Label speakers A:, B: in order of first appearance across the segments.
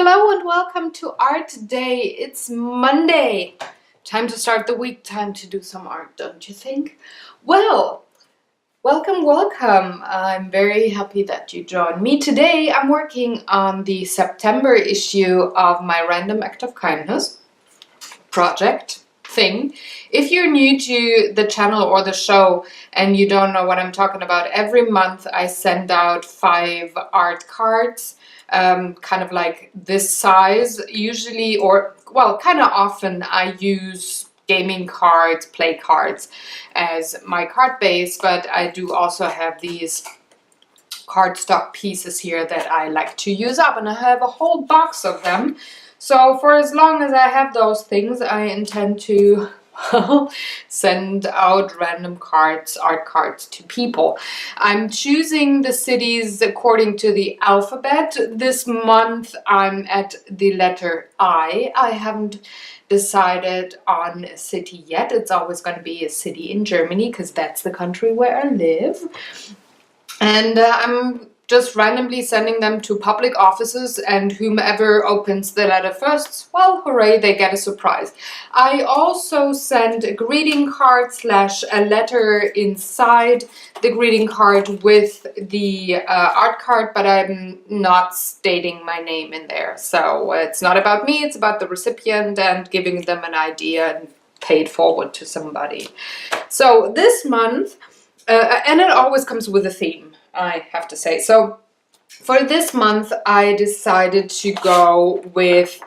A: Hello and welcome to Art Day. It's Monday. Time to start the week, time to do some art, don't you think? Well, welcome. I'm very happy that you joined me. Today I'm working on the September issue of my Random Act of Kindness project thing. If you're new to the channel or the show and you don't know what I'm talking about, every month I send out 5 art cards. Kind of like this size usually, or well, kind of often I use gaming cards, play cards as my card base, but I do also have these cardstock pieces here that I like to use up, and I have a whole box of them. So for as long as I have those things, I intend to send out random cards, art cards to people. I'm choosing the cities according to the alphabet. This month I'm at the letter I. I haven't decided on a city yet. It's always going to be a city in Germany because that's the country where I live. And I'm just randomly sending them to public offices, and whomever opens the letter first, well, hooray, they get a surprise. I also send a greeting card / a letter inside the greeting card with the art card, but I'm not stating my name in there. So it's not about me, it's about the recipient and giving them an idea and pay it forward to somebody. So this month, and it always comes with a theme, I have to say. So for this month I decided to go with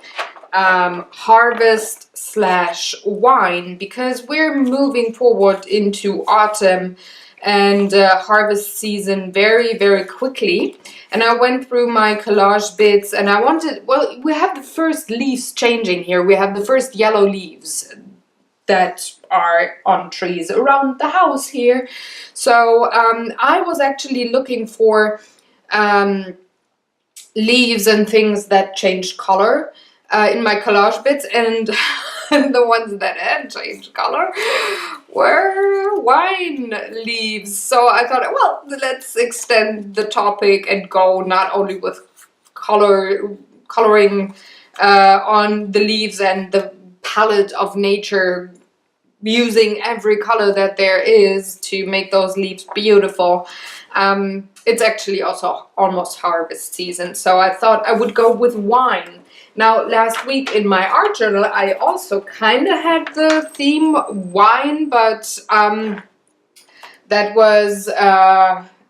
A: harvest / wine, because we're moving forward into autumn and harvest season very quickly. And I went through my collage bits and I wanted, well, we have the first leaves changing here. We have the first yellow leaves that are on trees around the house here. So I was actually looking for leaves and things that changed color in my collage bits, and the ones that had changed color were wine leaves. So I thought, well, let's extend the topic and go not only with coloring on the leaves and the palette of nature, using every color that there is to make those leaves beautiful. It's actually also almost harvest season, so I thought I would go with wine. Now, last week in my art journal, I also kind of had the theme wine, but that was,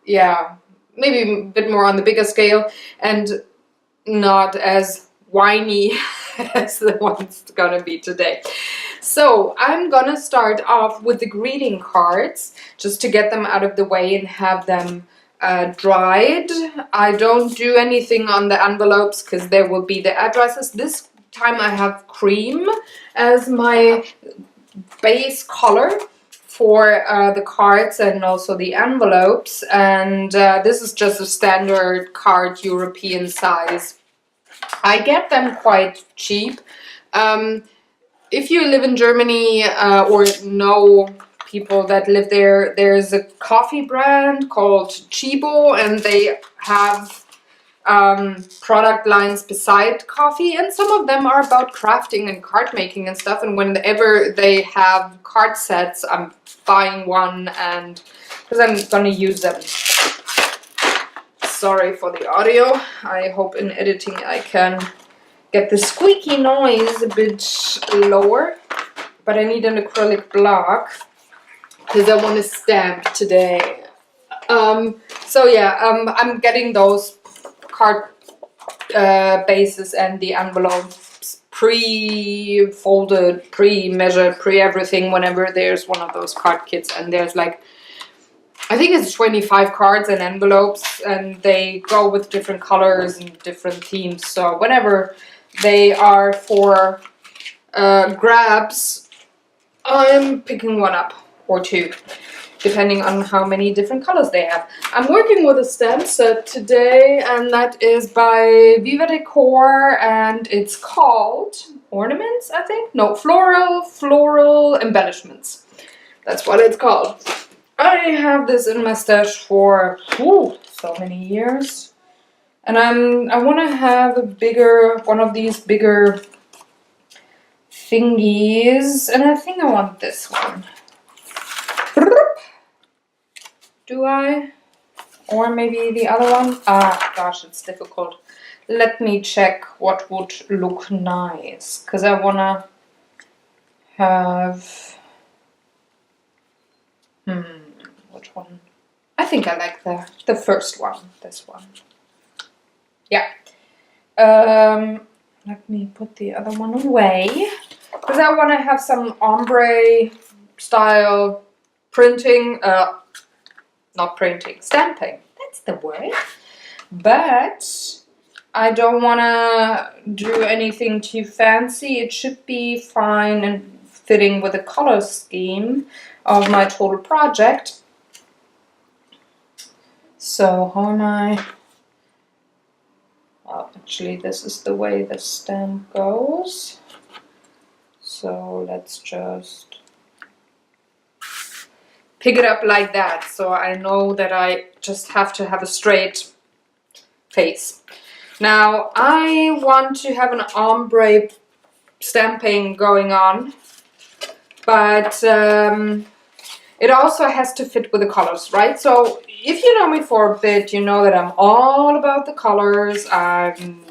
A: yeah, maybe a bit more on the bigger scale and not as whiny as the one's gonna be today. So I'm gonna start off with the greeting cards just to get them out of the way and have them dried. I don't do anything on the envelopes because there will be the addresses. This time I have cream as my base color for the cards and also the envelopes, and this is just a standard card, European size. I get them quite cheap. If you live in Germany or know people that live there, there's a coffee brand called Chibo, and they have product lines beside coffee, and some of them are about crafting and card making and stuff, and whenever they have card sets, I'm buying one, and because I'm gonna use them. Sorry for the audio. I hope in editing I can get the squeaky noise a bit lower, but I need an acrylic block because I want to stamp today. So yeah, I'm getting those card bases and the envelopes pre-folded, pre-measured, pre-everything whenever there's one of those card kits, and there's like, I think it's 25 cards and envelopes, and they go with different colors and different themes. So whenever they are for grabs, I'm picking one up or two, depending on how many different colors they have. I'm working with a stamp set today, and that is by Viva Decor, and it's called Ornaments, I think? No, Floral Embellishments. That's what it's called. I have this in my stash for so many years. And I want to have a bigger, one of these bigger thingies, and I think I want this one. Do I? Or maybe the other one? Ah, gosh, it's difficult. Let me check what would look nice, because I want to have... which one? I think I like the first one, this one. Yeah. Let me put the other one away, because I want to have some ombre style printing, not printing, stamping. That's the word. But I don't want to do anything too fancy. It should be fine and fitting with the color scheme of my total project. So how am I? Well, actually this is the way the stamp goes. So let's just pick it up like that. So I know that I just have to have a straight face. Now I want to have an ombre stamping going on, but it also has to fit with the colors, right? So if you know me for a bit, you know that I'm all about the colors. I'm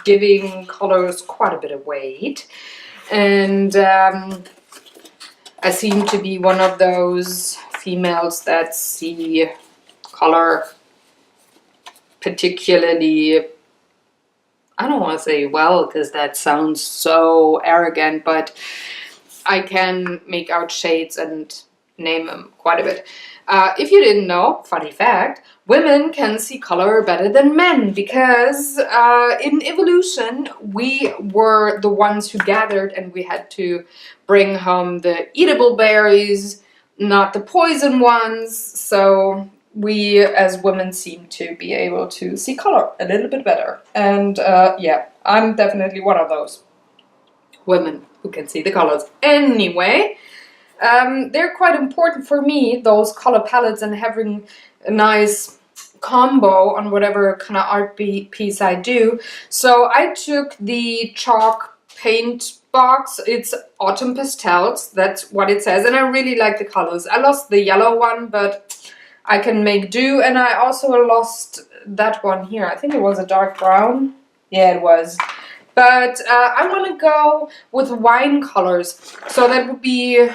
A: giving colors quite a bit of weight, and I seem to be one of those females that see color particularly, I don't want to say well, because that sounds so arrogant, but I can make out shades and name them quite a bit. If you didn't know, funny fact, women can see color better than men, because in evolution we were the ones who gathered, and we had to bring home the eatable berries, not the poison ones. So we as women seem to be able to see color a little bit better. And yeah, I'm definitely one of those women who can see the colors. Anyway, they're quite important for me, those color palettes, and having a nice combo on whatever kind of art piece I do. So I took the chalk paint box. It's Autumn Pastels, that's what it says, and I really like the colors. I lost the yellow one, but I can make do, and I also lost that one here. I think it was a dark brown. Yeah, it was. But I want to go with wine colors, so that would be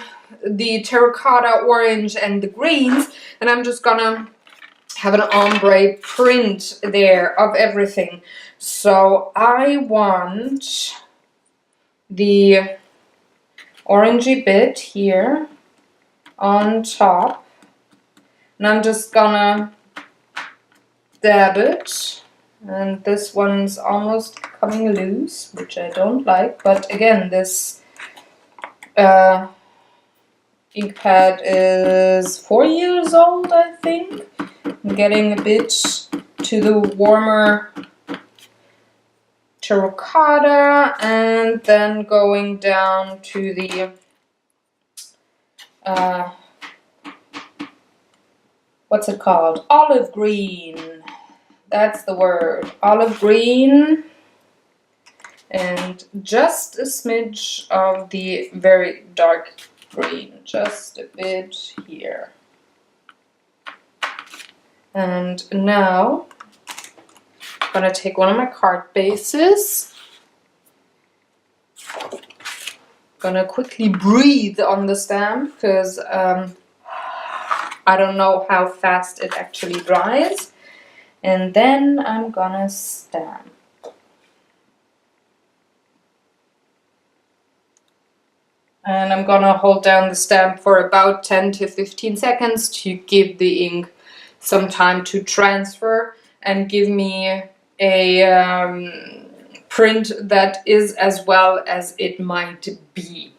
A: the terracotta orange and the greens, and I'm just gonna have an ombre print there of everything. So I want the orangey bit here on top, and I'm just gonna dab it, and this one's almost coming loose, which I don't like, but again, this ink pad is 4 years old, I think. I'm getting a bit to the warmer terracotta, and then going down to the what's it called? Olive green. That's the word. Olive green. And just a smidge of the very dark green. Just a bit here. And now I'm gonna take one of my card bases. Gonna quickly breathe on the stamp, because I don't know how fast it actually dries. And then I'm gonna stamp. And I'm gonna hold down the stamp for about 10 to 15 seconds to give the ink some time to transfer and give me a print that is as well as it might be.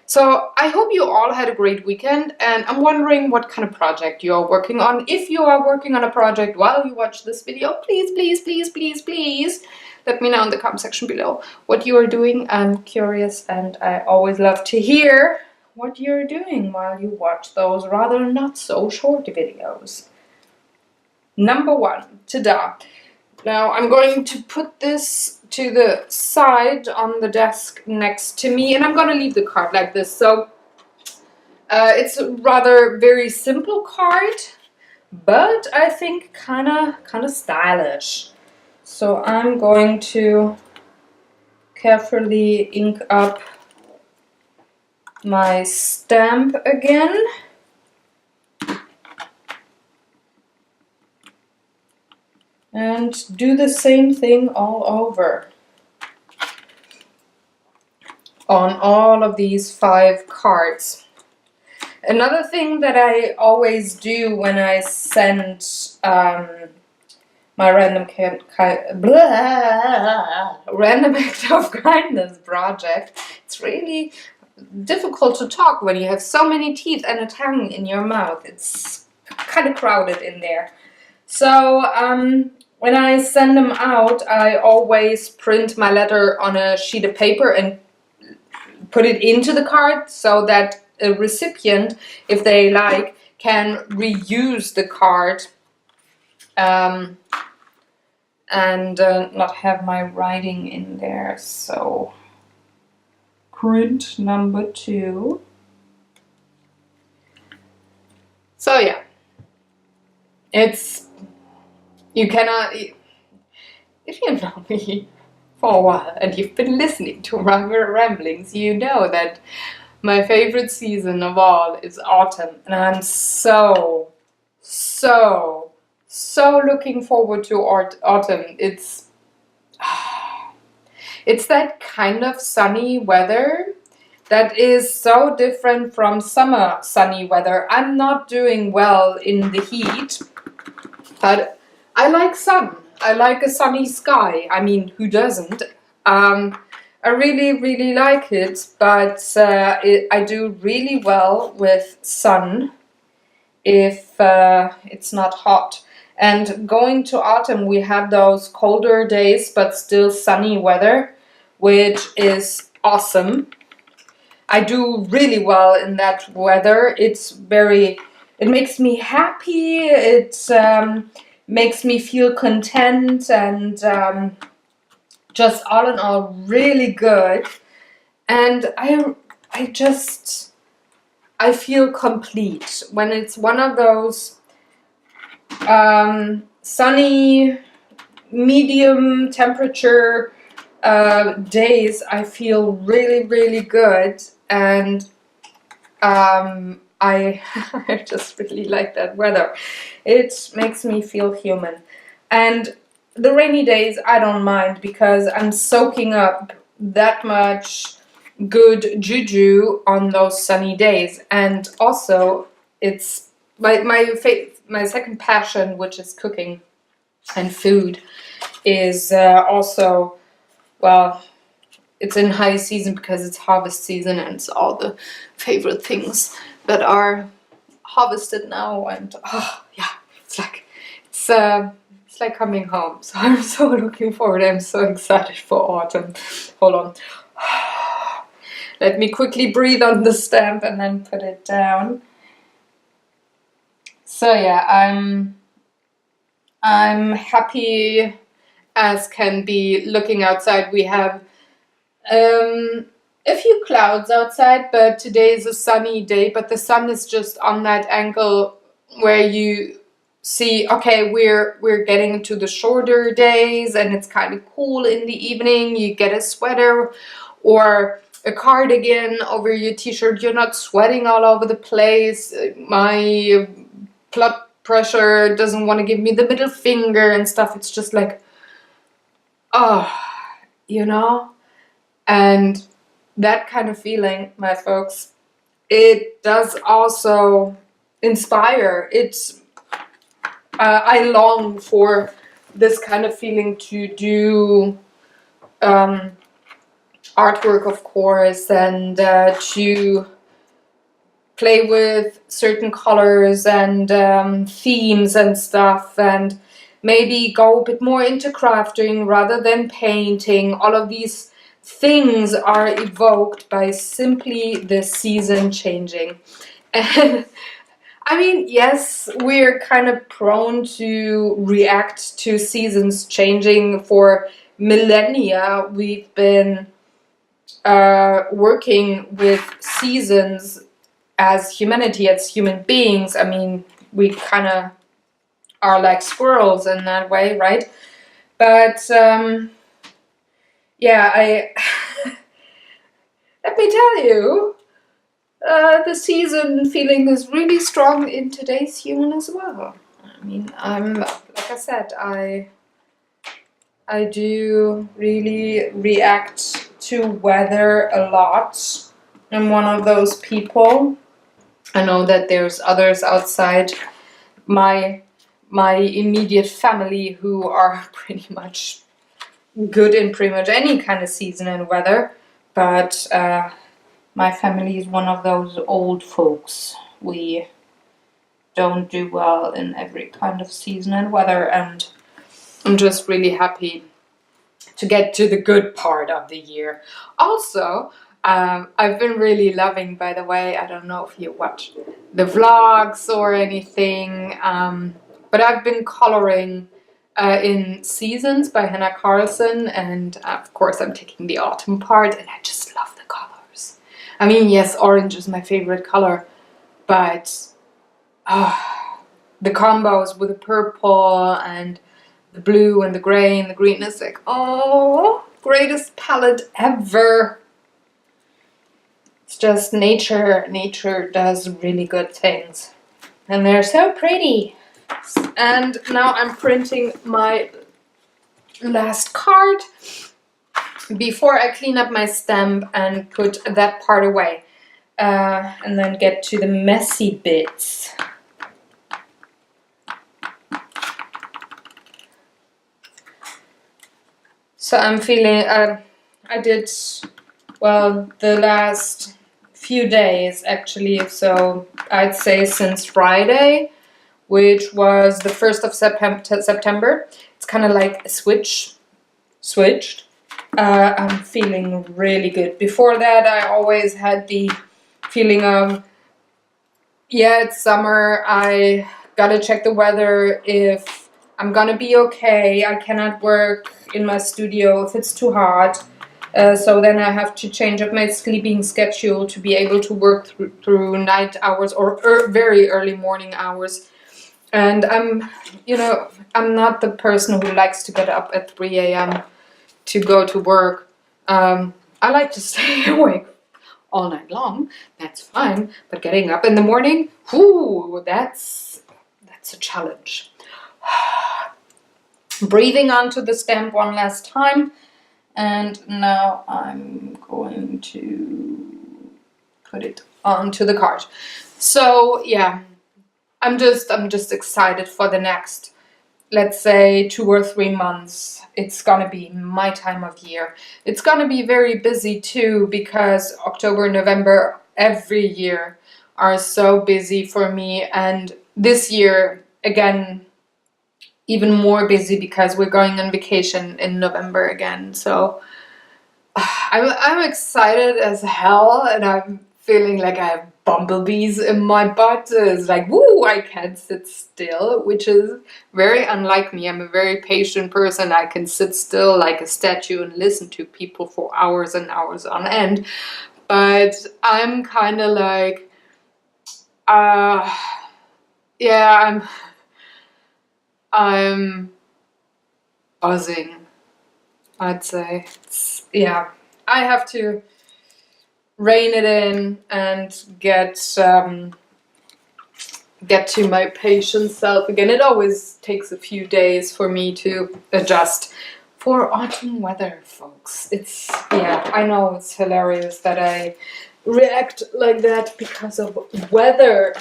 A: So I hope you all had a great weekend, and I'm wondering what kind of project you're working on. If you are working on a project while you watch this video, please, please, please, please, please let me know in the comment section below what you are doing. I'm curious, and I always love to hear what you're doing while you watch those rather not so short videos. Number one, ta-da. Now I'm going to put this to the side on the desk next to me, and I'm going to leave the card like this. So it's a rather very simple card, but I think kind of stylish. So I'm going to carefully ink up my stamp again. And do the same thing all over on all of these 5 cards. Another thing that I always do when I send my random act of kindness project, it's really difficult to talk when you have so many teeth and a tongue in your mouth. It's kind of crowded in there. So when I send them out, I always print my letter on a sheet of paper and put it into the card so that a recipient, if they like, can reuse the card and not have my writing in there. So print number 2. So yeah, it's, you cannot, if you know me for a while and you've been listening to my ramblings, you know that my favorite season of all is autumn, and I'm so looking forward to autumn. It's that kind of sunny weather that is so different from summer sunny weather. I'm not doing well in the heat, but I like sun. I like a sunny sky. I mean, who doesn't? I really like it, but I do really well with sun if it's not hot. And going to autumn, we have those colder days, but still sunny weather, which is awesome. I do really well in that weather. It makes me happy. It makes me feel content and just all in all really good. And I feel complete when it's one of those sunny, medium temperature days. I feel really good, and I just really like that weather. It makes me feel human. And the rainy days I don't mind, because I'm soaking up that much good juju on those sunny days. And also it's my second passion, which is cooking and food, is also, well, it's in high season because it's harvest season, and it's all the favorite things that are harvested now. And oh yeah, it's like coming home. So I'm so looking forward. I'm so excited for autumn. Hold on. Let me quickly breathe on the stamp and then put it down. So yeah, I'm happy as can be looking outside. We have a few clouds outside, but today is a sunny day, but the sun is just on that angle where you see, okay, we're getting into the shorter days and it's kind of cool in the evening. You get a sweater or a cardigan over your t-shirt. You're not sweating all over the place. My blood pressure doesn't want to give me the middle finger and stuff. It's just like, oh, you know? And that kind of feeling, my folks, it does also inspire. It's I long for this kind of feeling to do artwork, of course, and to play with certain colors and themes and stuff, and maybe go a bit more into crafting rather than painting. All of these things are evoked by simply the season changing. And I mean, yes, we're kind of prone to react to seasons changing. For millennia, we've been working with seasons as humanity, as human beings. I mean, we kind of are like squirrels in that way, right? But yeah, let me tell you, the season feeling is really strong in today's human as well. I mean, like I said, I do really react to weather a lot. I'm one of those people. I know that there's others outside my immediate family who are pretty much good in pretty much any kind of season and weather, but my family is one of those old folks. We don't do well in every kind of season and weather, and I'm just really happy to get to the good part of the year. Also, I've been really loving, by the way, I don't know if you watch the vlogs or anything, but I've been coloring in Seasons by Hannah Carlson, and of course I'm taking the autumn part, and I just love the colors. I mean, yes, orange is my favorite color, but the combos with the purple and the blue and the gray and the green is like, oh, greatest palette ever. It's just nature. Nature does really good things. And they're so pretty. And now I'm printing my last card before I clean up my stamp and put that part away. And then get to the messy bits. So I'm feeling, I did, well, the last few days actually, so I'd say since Friday, which was the 1st of September. It's kind of like a switched. I'm feeling really good. Before that, I always had the feeling of, yeah, it's summer, I gotta check the weather if I'm gonna be okay. I cannot work in my studio if it's too hot. So then I have to change up my sleeping schedule to be able to work through night hours or very early morning hours. And I'm not the person who likes to get up at 3 a.m. to go to work. I like to stay awake all night long. That's fine. But getting up in the morning, whoo, that's a challenge. Breathing onto the stamp one last time, and now I'm going to put it onto the card. So yeah, I'm just excited for the next, let's say, 2 or 3 months. It's gonna be my time of year. It's gonna be very busy too, because October, November every year are so busy for me, and this year again even more busy because we're going on vacation in November again. So I'm excited as hell, and I'm feeling like I have bumblebees in my butt. It's like, woo, I can't sit still, which is very unlike me. I'm a very patient person. I can sit still like a statue and listen to people for hours and hours on end. But I'm kind of like, yeah, I'm buzzing, I'd say. Yeah, I have to rein it in and get to my patient self again. It always takes a few days for me to adjust for autumn weather, folks. It's, yeah, I know it's hilarious that I react like that because of weather.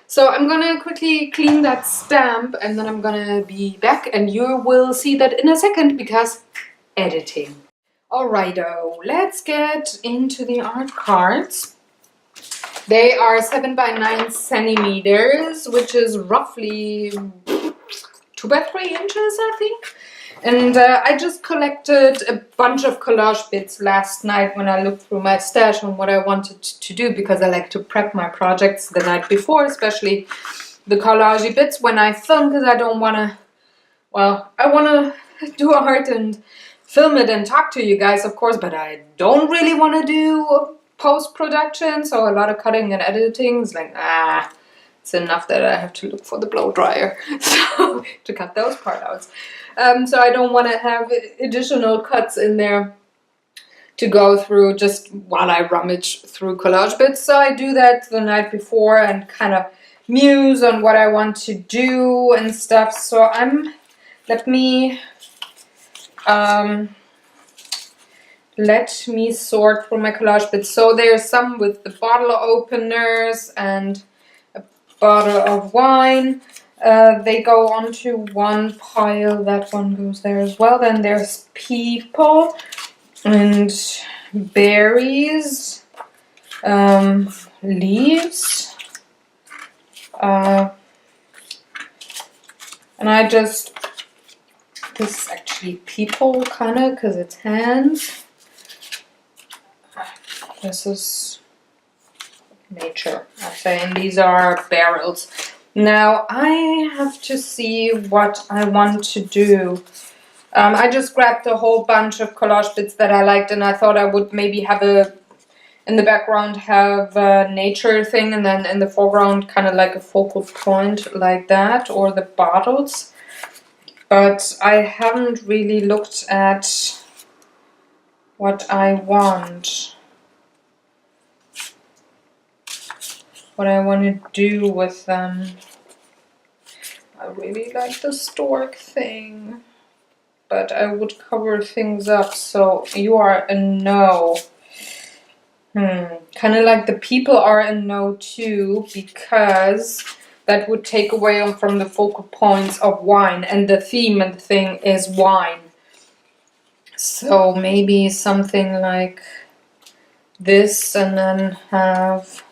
A: So I'm gonna quickly clean that stamp, and then I'm gonna be back, and you will see that in a second because editing. Alrighto, let's get into the art cards. They are 7 by 9 centimeters, which is roughly 2 by 3 inches, I think. And I just collected a bunch of collage bits last night when I looked through my stash on what I wanted to do, because I like to prep my projects the night before, especially the collage bits when I film, because I don't want to, well, I want to do art and film it and talk to you guys, of course, but I don't really want to do post-production, so a lot of cutting and editing is like, it's enough that I have to look for the blow dryer so to cut those part out. So I don't want to have additional cuts in there to go through just while I rummage through collage bits. So I do that the night before and kind of muse on what I want to do and stuff. So let me sort through my collage bits. So there's some with the bottle openers and a bottle of wine. They go onto one pile. That one goes there as well. Then there's people and berries, leaves, and this is actually people, kind of, because it's hands. This is nature, I say, and these are barrels. Now I have to see what I want to do. I just grabbed a whole bunch of collage bits that I liked, and I thought I would maybe have in the background have a nature thing, and then in the foreground kind of like a focal point like that, or the bottles. But I haven't really looked at what I want. What I want to do with them. I really like the stork thing, but I would cover things up, so you are a no. Kind of like the people are a no too, because that would take away from the focal points of wine, and the theme and the thing is wine. So maybe something like this, and then have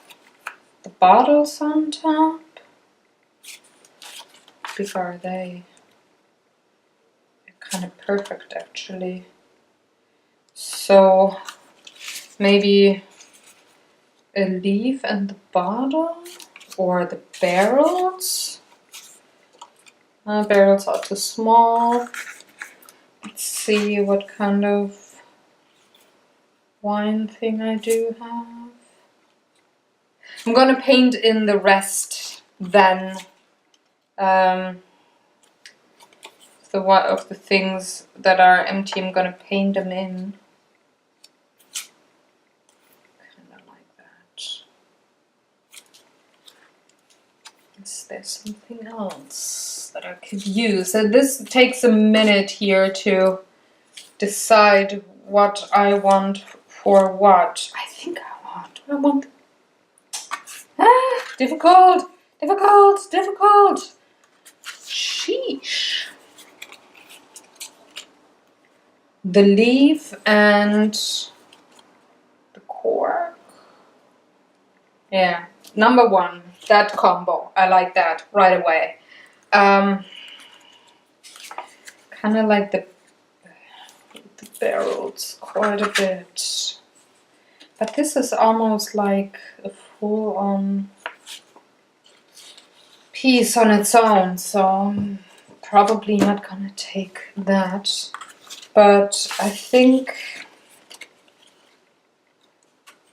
A: the bottles on top. How big are they? They're kind of perfect, actually. So maybe a leaf and the bottle, or the barrels. Barrels are too small. Let's see what kind of wine thing I do have. I'm gonna paint in the rest then. The one of the things that are empty, I'm gonna paint them in. Kind of like that. Is there something else that I could use? So this takes a minute here to decide what I want for what. I think I want. Difficult. Sheesh. The leaf and the cork. Yeah, number one, that combo. I like that right away. Kind of like the barrels quite a bit. But this is almost like a full-on piece on its own, so I'm probably not gonna take that. But I think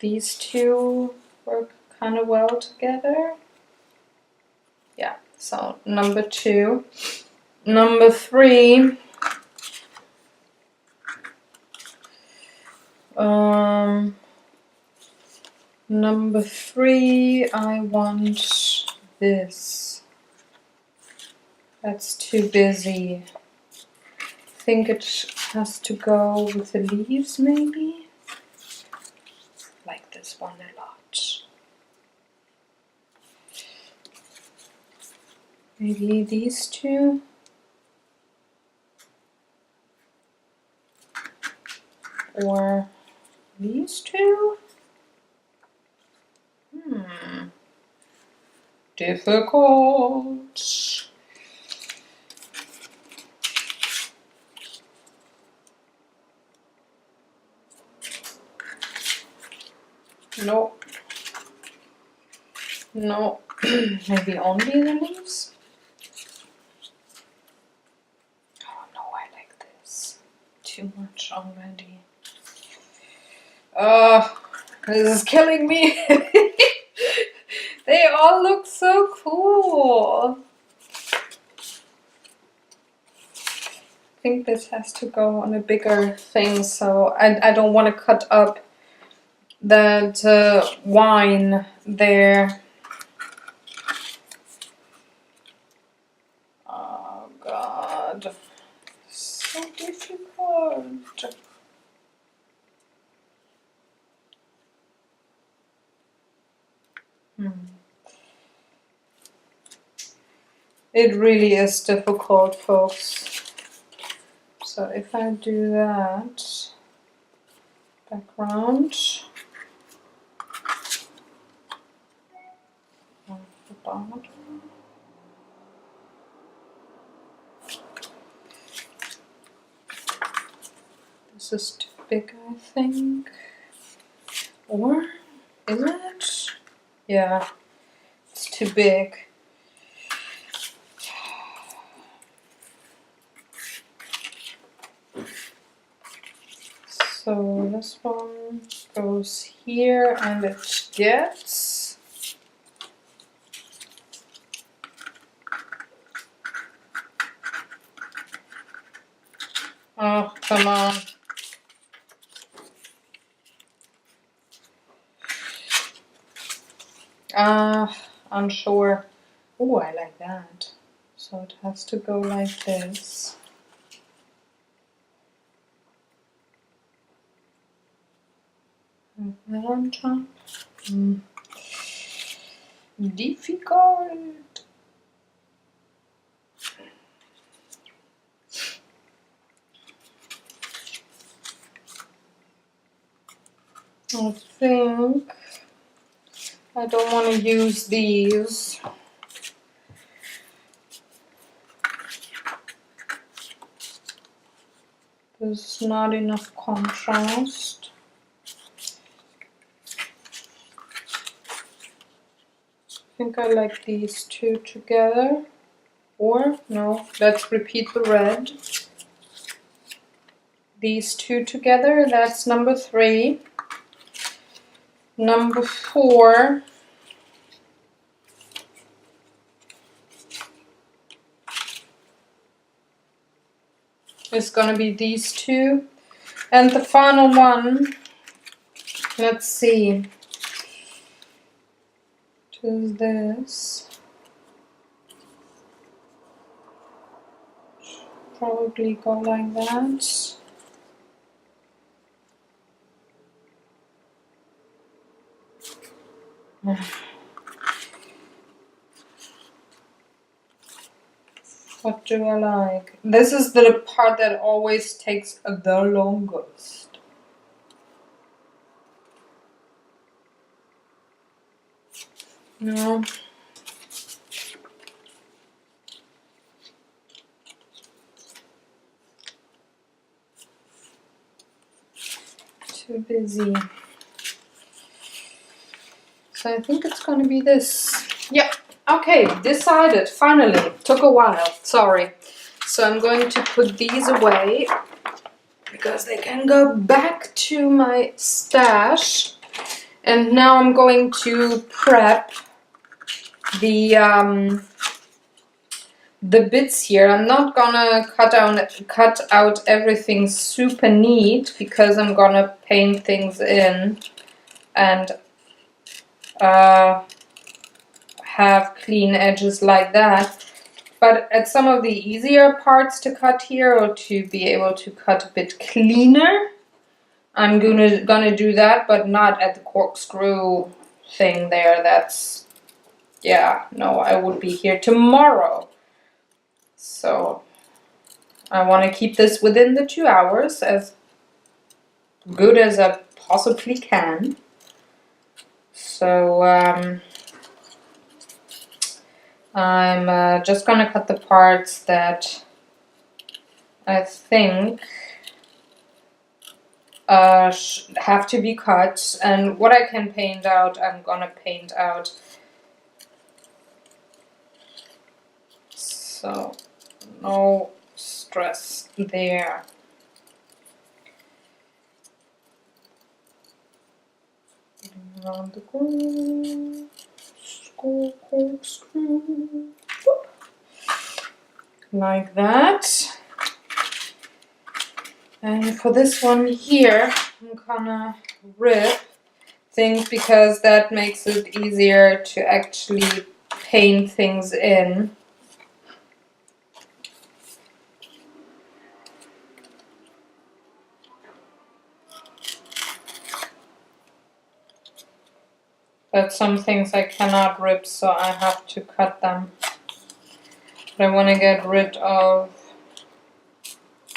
A: these two work kind of well together. Yeah, so number 2. Number 3. Number 3, I want this. That's too busy. I think it has to go with the leaves, maybe. Like this one a lot. Maybe these two. Or these two. Difficult. No. No. Maybe only the leaves? Oh no, I like this. Too much already. Oh, this is killing me. They all look so cool. I think this has to go on a bigger thing, so I don't want to cut up that wine there. Oh god, so difficult. It really is difficult, folks. So if I do that, background, this is too big, I think. Or is it? Yeah, it's too big. So this one goes here and it gets. Oh, come on. Unsure. Oh, I like that. So it has to go like this. And that on top. Difficult. I think I don't want to use these. There's not enough contrast. I think I like these two together. Or, no, let's repeat the red. These two together, that's number 3. Number 4. Is gonna be these two. And the final one, let's see, is this. Probably go like that. What do I like? This is the part that always takes the longest. No. Too busy. So I think it's gonna be this. Yep. Okay, decided. Finally. Took a while. Sorry. So I'm going to put these away because they can go back to my stash. And now I'm going to prep the bits here. I'm not gonna cut out everything super neat because I'm gonna paint things in and have clean edges like that. But at some of the easier parts to cut here, or to be able to cut a bit cleaner, I'm gonna do that, but not at the corkscrew thing there. That's, yeah, no, I would be here tomorrow. So I want to keep this within the 2 hours, as good as I possibly can. So I'm just gonna cut the parts that I think have to be cut, and what I can paint out, I'm gonna paint out. So no stress there. Around the corner, corkscrew, like that. And for this one here, I'm gonna rip things because that makes it easier to actually paint things in. But some things I cannot rip, so I have to cut them. But I want to get rid of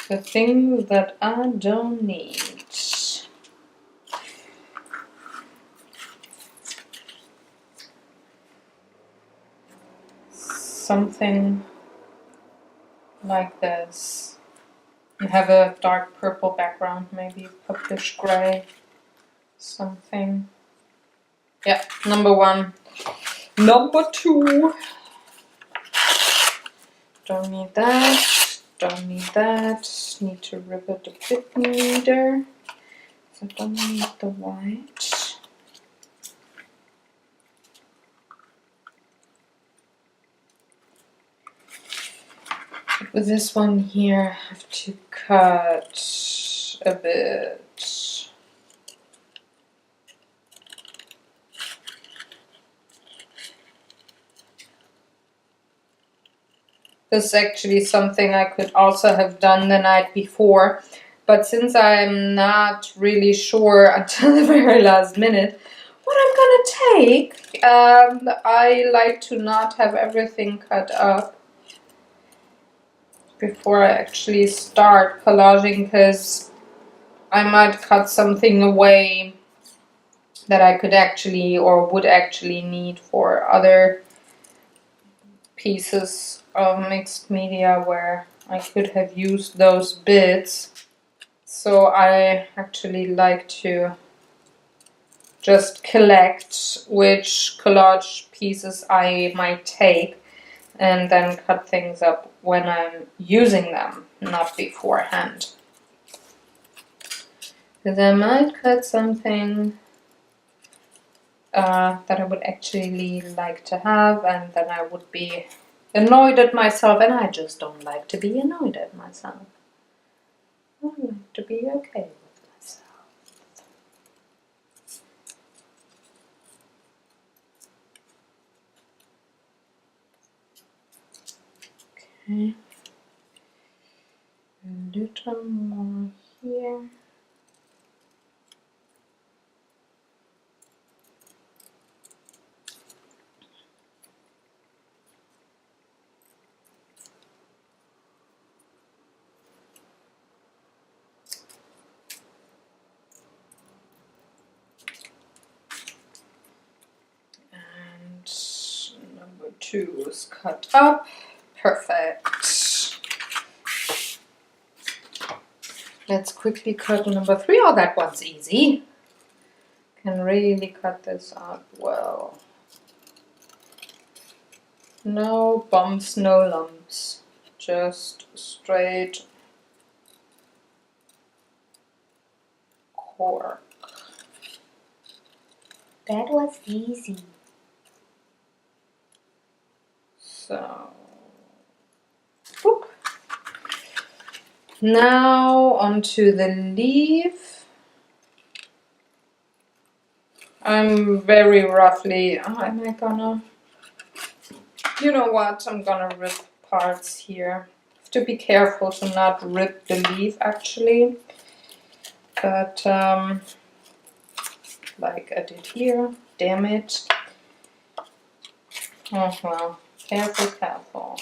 A: the things that I don't need. Something like this. And have a dark purple background, maybe purplish gray. Something. Yeah, number 1. Number 2. Don't need that. Don't need that. Need to rip it a bit neater. So don't need the white. But with this one here, I have to cut a bit. This is actually something I could also have done the night before, but since I'm not really sure until the very last minute what I'm gonna take, I like to not have everything cut up before I actually start collaging, because I might cut something away that I could actually or would actually need for other pieces of mixed media where I could have used those bits. So I actually like to just collect which collage pieces I might take and then cut things up when I'm using them, not beforehand. Because I might cut something that I would actually like to have, and then I would be annoyed at myself, and I just don't like to be annoyed at myself. I like to be okay with myself. Okay. A little more here. Number 2 is cut up. Perfect. Let's quickly cut number 3. Oh, that one's easy. Can really cut this out well. No bumps, no lumps. Just straight cork. That was easy. So, whoop. Now onto the leaf. I'm very roughly, am I gonna, you know what, I'm gonna rip parts here. Have to be careful to not rip the leaf actually, but like I did here, damn it. Oh well, careful, careful.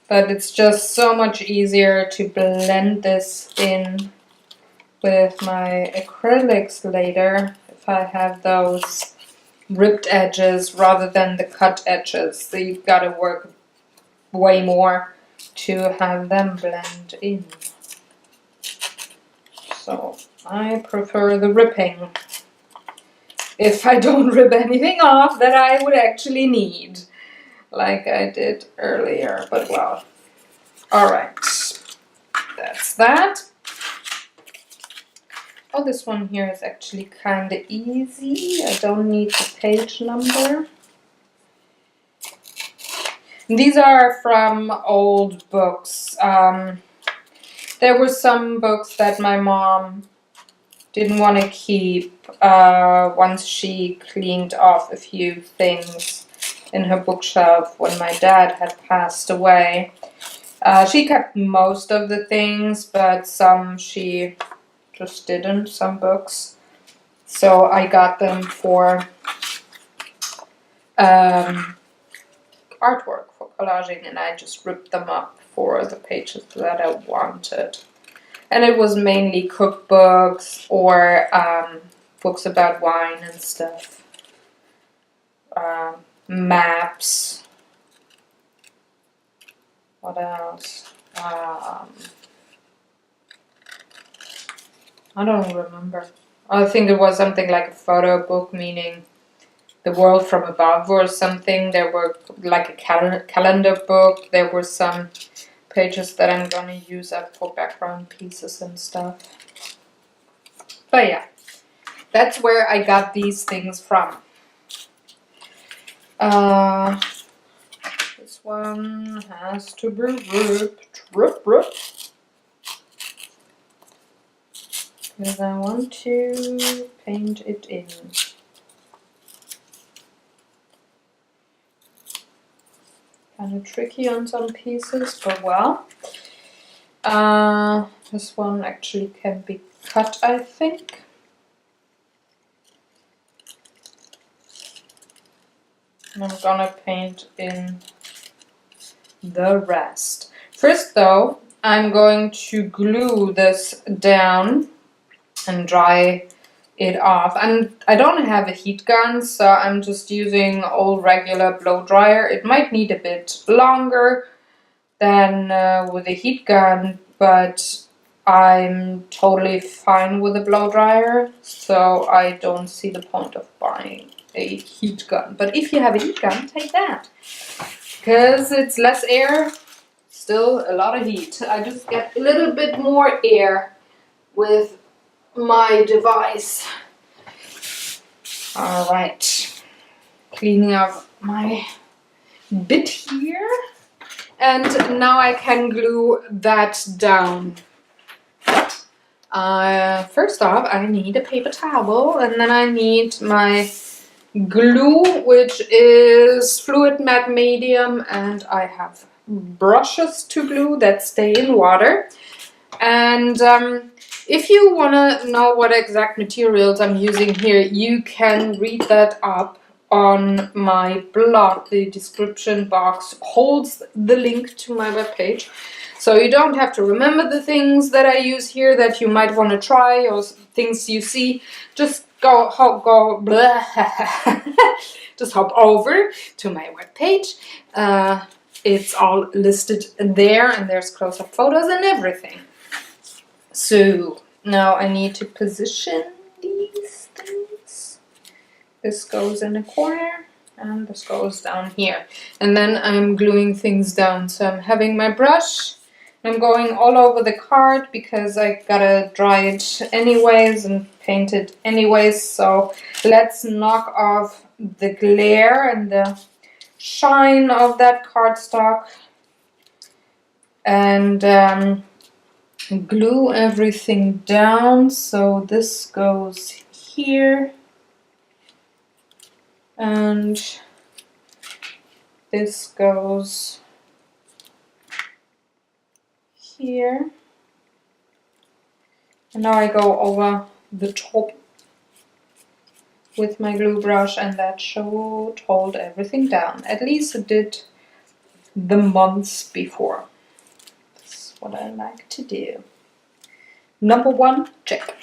A: But it's just so much easier to blend this in with my acrylics later if I have those ripped edges rather than the cut edges. So you've got to work way more to have them blend in. So I prefer the ripping. If I don't rip anything off that I would actually need, like I did earlier, but well, alright, that's that. Oh, this one here is actually kind of easy. I don't need the page number. These are from old books. There were some books that my mom didn't want to keep once she cleaned off a few things in her bookshelf when my dad had passed away. She kept most of the things, but some she just didn't, some books. So I got them for artwork, for collaging, and I just ripped them up for the pages that I wanted. And it was mainly cookbooks or books about wine and stuff. Maps. What else? I don't remember. I think it was something like a photo book, meaning the world from above or something. There were like a calendar book. There were some pages that I'm gonna use up for background pieces and stuff. But yeah, that's where I got these things from. This one has to be ripped. Rip. Because I want to paint it in. Kind of tricky on some pieces, but well. This one actually can be cut, I think. And I'm gonna paint in the rest. First though, I'm going to glue this down and dry it off. And I don't have a heat gun, so I'm just using old regular blow dryer. It might need a bit longer than with a heat gun, but I'm totally fine with a blow dryer, so I don't see the point of buying a heat gun. But if you have a heat gun, take that, because it's less air, still a lot of heat. I just get a little bit more air with my device. All right, cleaning up my bit here, and now I can glue that down. First off, I need a paper towel, and then I need my glue, which is fluid matte medium, and I have brushes to glue that stay in water. And if you want to know what exact materials I'm using here, you can read that up on my blog. The description box holds the link to my webpage. So you don't have to remember the things that I use here that you might want to try, or things you see. Just just hop over to my webpage. It's all listed there, and there's close-up photos and everything. So now I need to position these things. This goes in a corner and this goes down here. And then I'm gluing things down. So I'm having my brush. I'm going all over the card because I gotta dry it anyways and paint it anyways. So let's knock off the glare and the shine of that cardstock. And glue everything down. So this goes here. And this goes here. And now I go over the top with my glue brush, and that should hold everything down. At least it did the months before. That's what I like to do. Number one, check.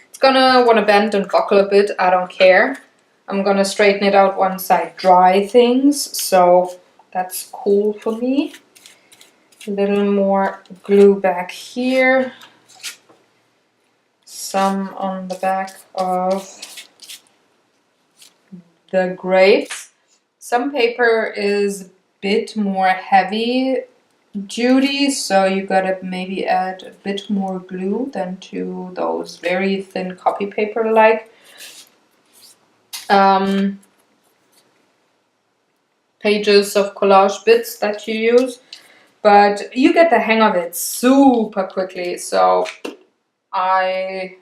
A: It's gonna wanna bend and buckle a bit, I don't care. I'm gonna straighten it out once I dry things, so that's cool for me. A little more glue back here. Some on the back of the grapes. Some paper is a bit more heavy duty, so you gotta maybe add a bit more glue than to those very thin copy paper like pages of collage bits that you use, but you get the hang of it super quickly. So I'd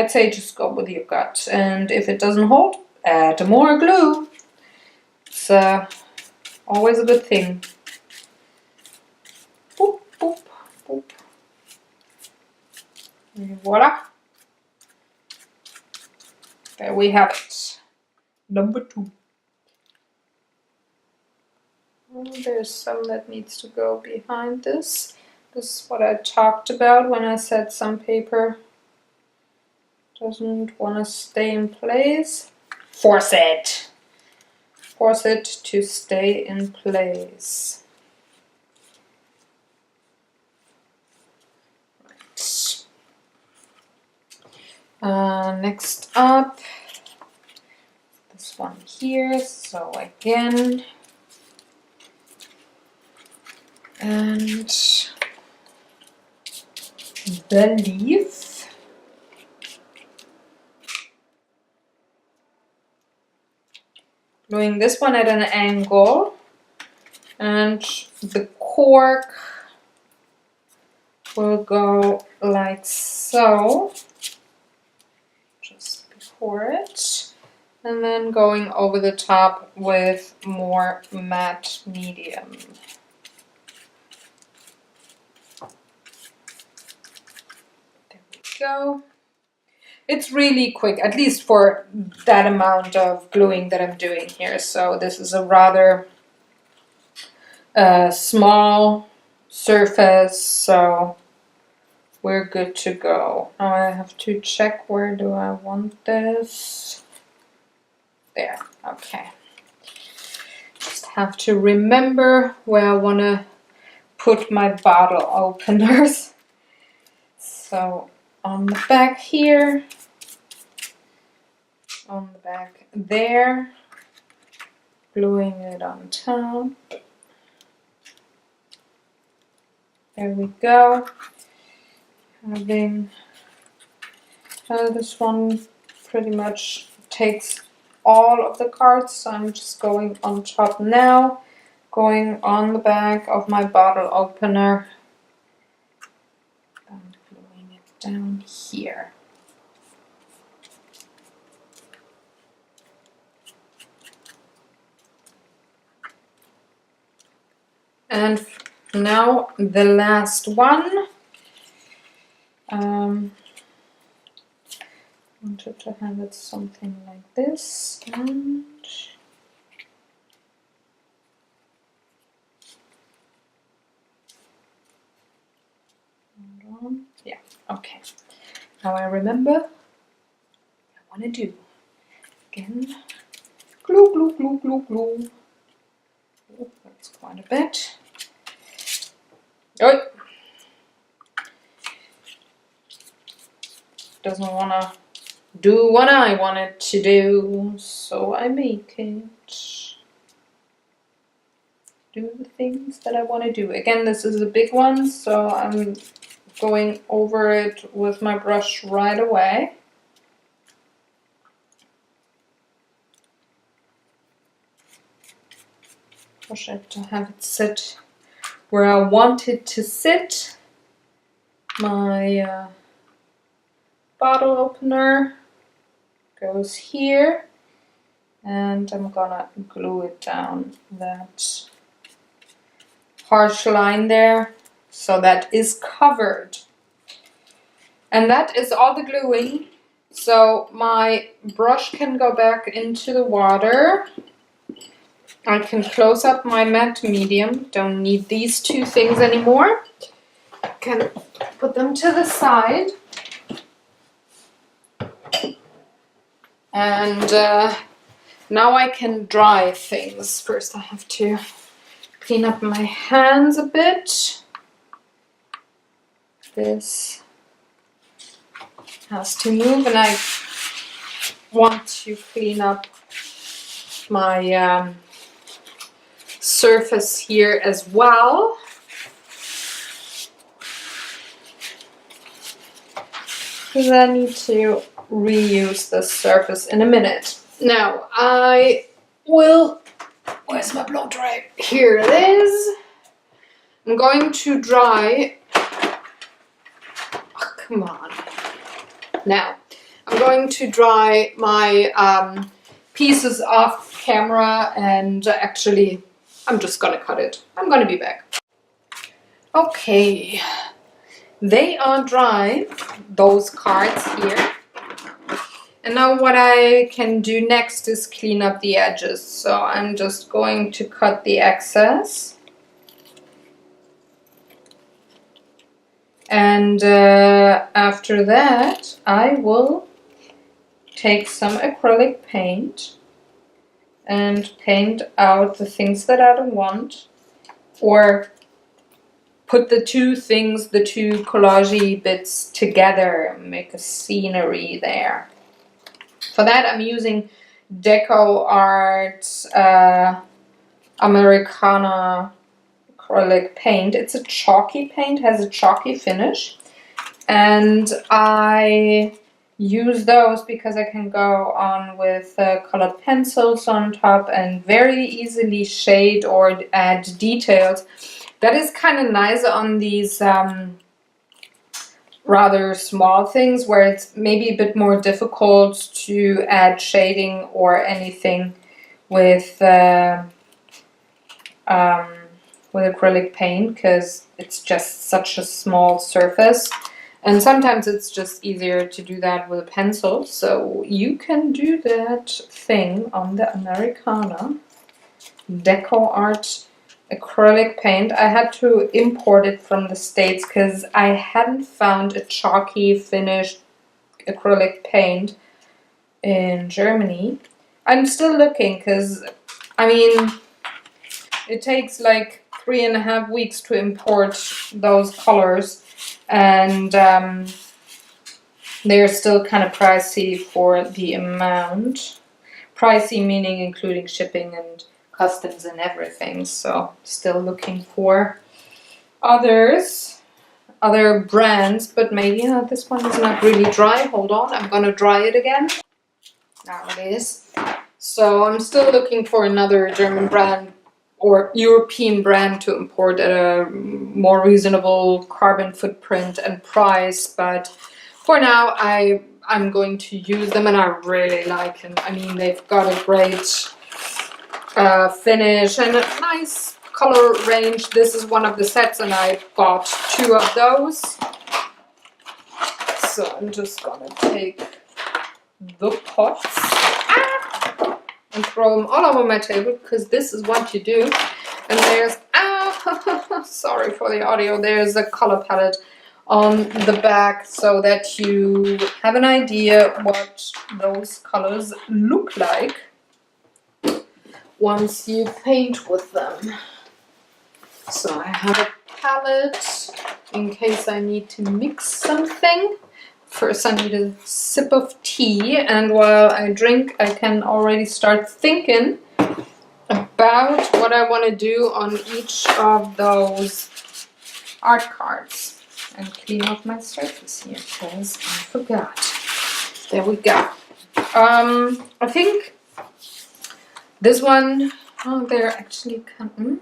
A: say just go with your gut, and if it doesn't hold, add more glue. It's always a good thing. Boop, boop, boop. And voila. There we have it. Number 2. Oh, there's some that needs to go behind this. This is what I talked about when I said some paper doesn't want to stay in place. Force it. Force it to stay in place. Right. Next up, this one here. So again, and the leaf. Doing this one at an angle, and the cork will go like so, just before it, and then going over the top with more matte medium. There we go. It's really quick, at least for that amount of gluing that I'm doing here. So this is a rather small surface, so we're good to go. Now I have to check, where do I want this? There, okay. Just have to remember where I want to put my bottle openers. So on the back here, on the back there, gluing it on top. There we go. Having this one pretty much takes all of the cards, so I'm just going on top now, going on the back of my bottle opener and gluing it down here. And now the last one. Wanted to have it something like this, and hold on. Yeah, okay. Now I remember what I want to do. Again, glue, glue, glue, glue, glue. Oh, that's quite a bit. Oh, doesn't want to do what I want it to do, so I make it do the things that I want to do. Again, this is a big one, so I'm going over it with my brush right away. Push it to have it sit where I want it to sit. My bottle opener goes here, and I'm gonna glue it down that harsh line there, so that is covered. And that is all the gluing. So my brush can go back into the water. I can close up my matte medium. Don't need these two things anymore. Can put them to the side. And now I can dry things. First I have to clean up my hands a bit. This has to move, and I want to clean up my surface here as well. Because I need to reuse this surface in a minute. Now I will, where's my blow dry? Here it is. I'm going to dry, oh, come on. Now I'm going to dry my pieces off camera, and actually I'm just gonna cut it. I'm gonna be back. Okay, they are dry, those cards here. And now what I can do next is clean up the edges. So I'm just going to cut the excess. And after that, I will take some acrylic paint and paint out the things that I don't want, or put the two things, the two collage bits together and make a scenery there. For that, I'm using RAoK Americana acrylic paint. It's a chalky paint, has a chalky finish, and I use those because I can go on with colored pencils on top and very easily shade or add details. That is kind of nice on these rather small things where it's maybe a bit more difficult to add shading or anything with acrylic paint, because it's just such a small surface, and sometimes it's just easier to do that with a pencil. So you can do that thing on the Americana Deco Art acrylic paint. I had to import it from the States because I hadn't found a chalky finished acrylic paint in Germany. I'm still looking because, I mean, it takes like 3.5 weeks to import those colors, and they're still kind of pricey for the amount. Pricey meaning including shipping and customs and everything. So still looking for other brands, but maybe this one is not really dry. Hold on, I'm gonna dry it again. Now it is. So I'm still looking for another German brand or European brand to import at a more reasonable carbon footprint and price, but for now I'm going to use them, and I really like them. I mean, they've got a great finish and a nice color range. This is one of the sets, and I bought 2 of those. So I'm just gonna take the pots and throw them all over my table, because this is what you do. And there's, sorry for the audio, there's a color palette on the back so that you have an idea what those colors look like once you paint with them. So I have a palette in case I need to mix something. First I need a sip of tea, and while I drink I can already start thinking about what I want to do on each of those art cards. And clean up my surface here because I forgot. There we go. I think this one, oh, they're actually kind.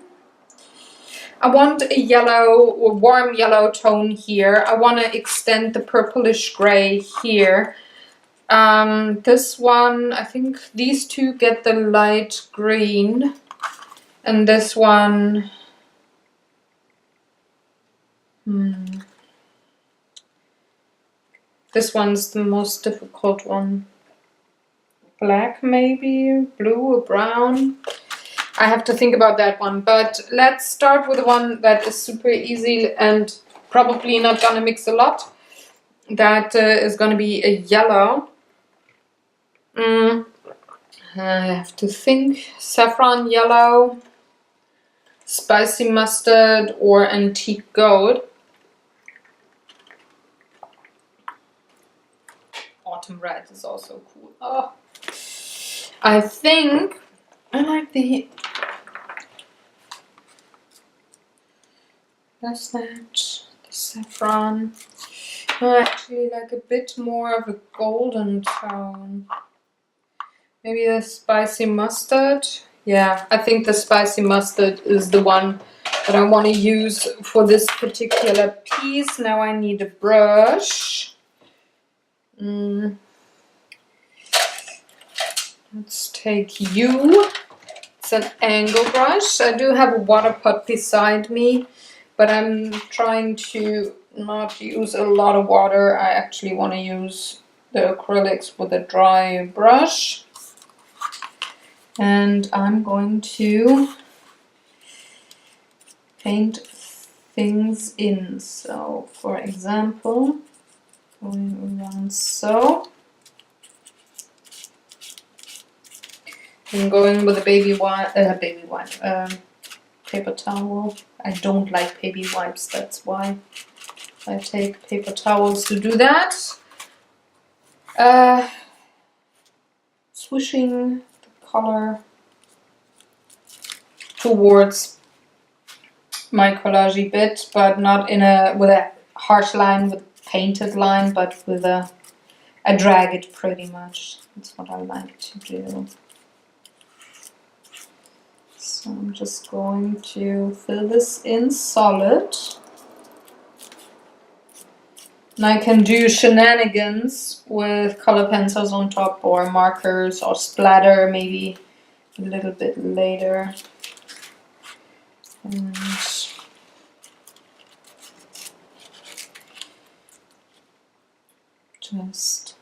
A: I want a yellow or warm yellow tone here. I want to extend the purplish gray here. This one, I think these two get the light green, and this one, this one's the most difficult one. Black maybe, blue or brown. I have to think about that one, but let's start with the one that is super easy and probably not gonna mix a lot. That is gonna be a yellow. I have to think. Saffron yellow, spicy mustard, or antique gold. autumn red is also cool. Oh, I think I like the that's that the saffron. I actually like a bit more of a golden tone. Maybe the spicy mustard. Yeah, I think the spicy mustard is the one that I want to use for this particular piece. Now I need a brush. Let's take you. It's an angle brush. I do have a water pot beside me, but I'm trying to not use a lot of water. I actually want to use the acrylics with a dry brush. And I'm going to paint things in. So, for example, going around so. I'm going with a paper towel. I don't like baby wipes, that's why I take paper towels to do that. Swishing the color towards my collage bit, but not with a harsh line, with a painted line, but with a drag it pretty much. That's what I like to do. So I'm just going to fill this in solid. And I can do shenanigans with color pencils on top or markers or splatter maybe a little bit later. And just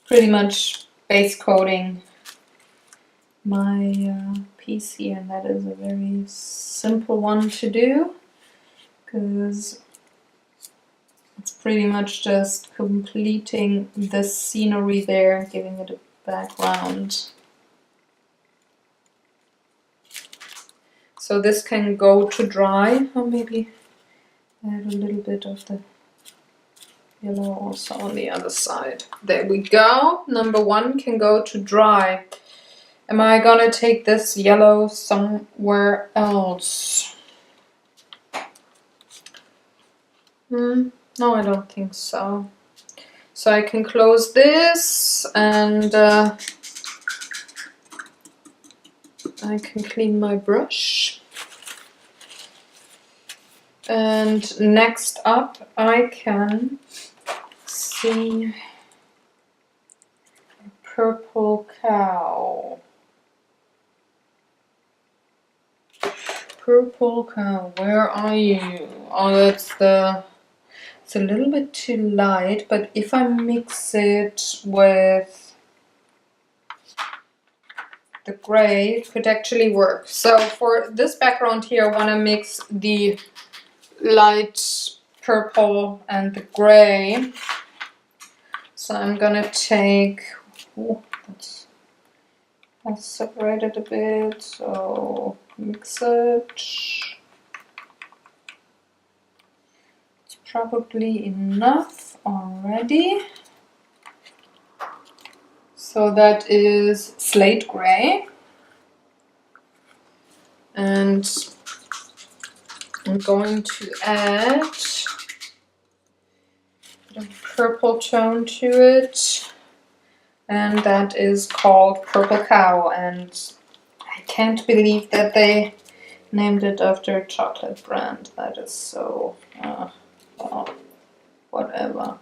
A: pretty much base coating my piece here, and that is a very simple one to do because it's pretty much just completing the scenery there, giving it a background. So this can go to dry, or maybe add a little bit of the yellow also on the other side. There we go. Number one can go to dry. Am I gonna take this yellow somewhere else? No, I don't think so. So I can close this and I can clean my brush. And next up I can see a purple cow. Purple cow, where are you? Oh, it's a little bit too light, but if I mix it with the gray, it could actually work. So for this background here, I want to mix the light purple and the gray. So I'm gonna take, that's separated a bit, so mix it. It's probably enough already. So that is slate gray. And I'm going to add a purple tone to it. And that is called Purple Cow. And I can't believe that they named it after a chocolate brand. That is so, well, whatever.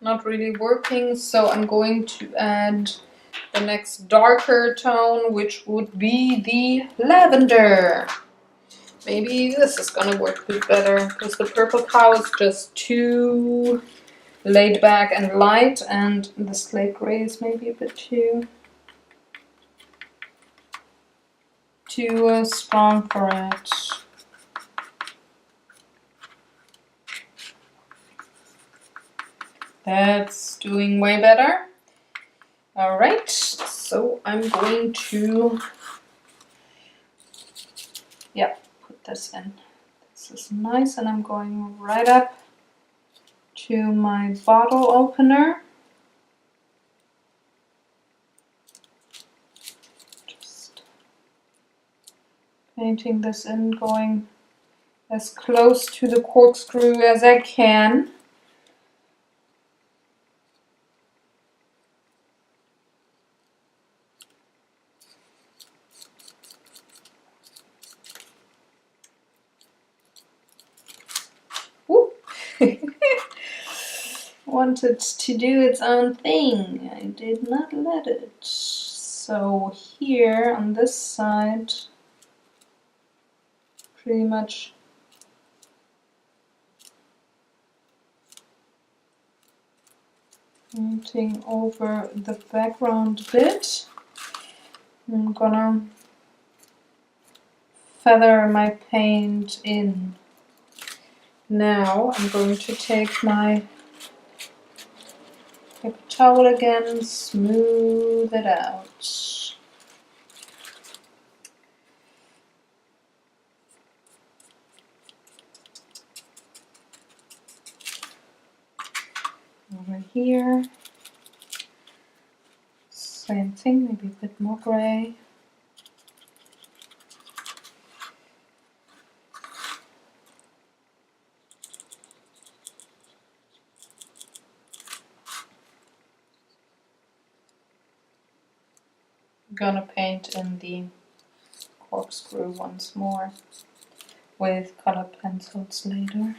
A: Not really working, so I'm going to add the next darker tone, which would be the lavender. Maybe this is gonna work a bit better, because the Purple Cow is just too laid back and light, and the slate gray is maybe a bit too strong for it. That's doing way better. Alright, so I'm going to, put this in. This is nice, and I'm going right up to my bottle opener. Just painting this in, going as close to the corkscrew as I can. Wanted to do its own thing. I did not let it. So here on this side, pretty much painting over the background bit. I'm gonna feather my paint in. Now I'm going to take my paper towel again, smooth it out. Over here, same thing, maybe a bit more gray. I'm gonna paint in the corkscrew once more with colored pencils later.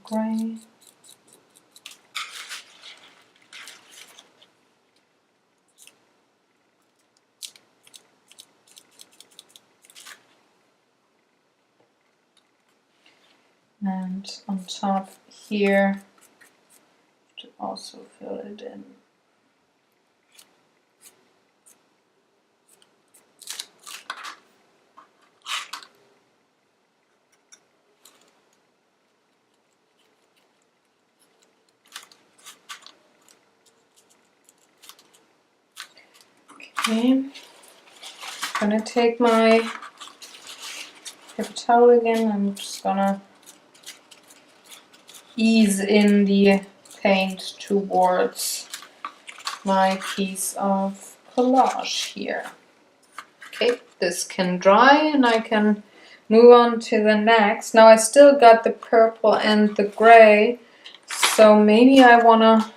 A: Gray. And on top here, to also fill it in. Okay, I'm gonna take my paper towel again. I'm just gonna ease in the paint towards my piece of collage here. Okay, this can dry and I can move on to the next. Now I still got the purple and the gray, so maybe I wanna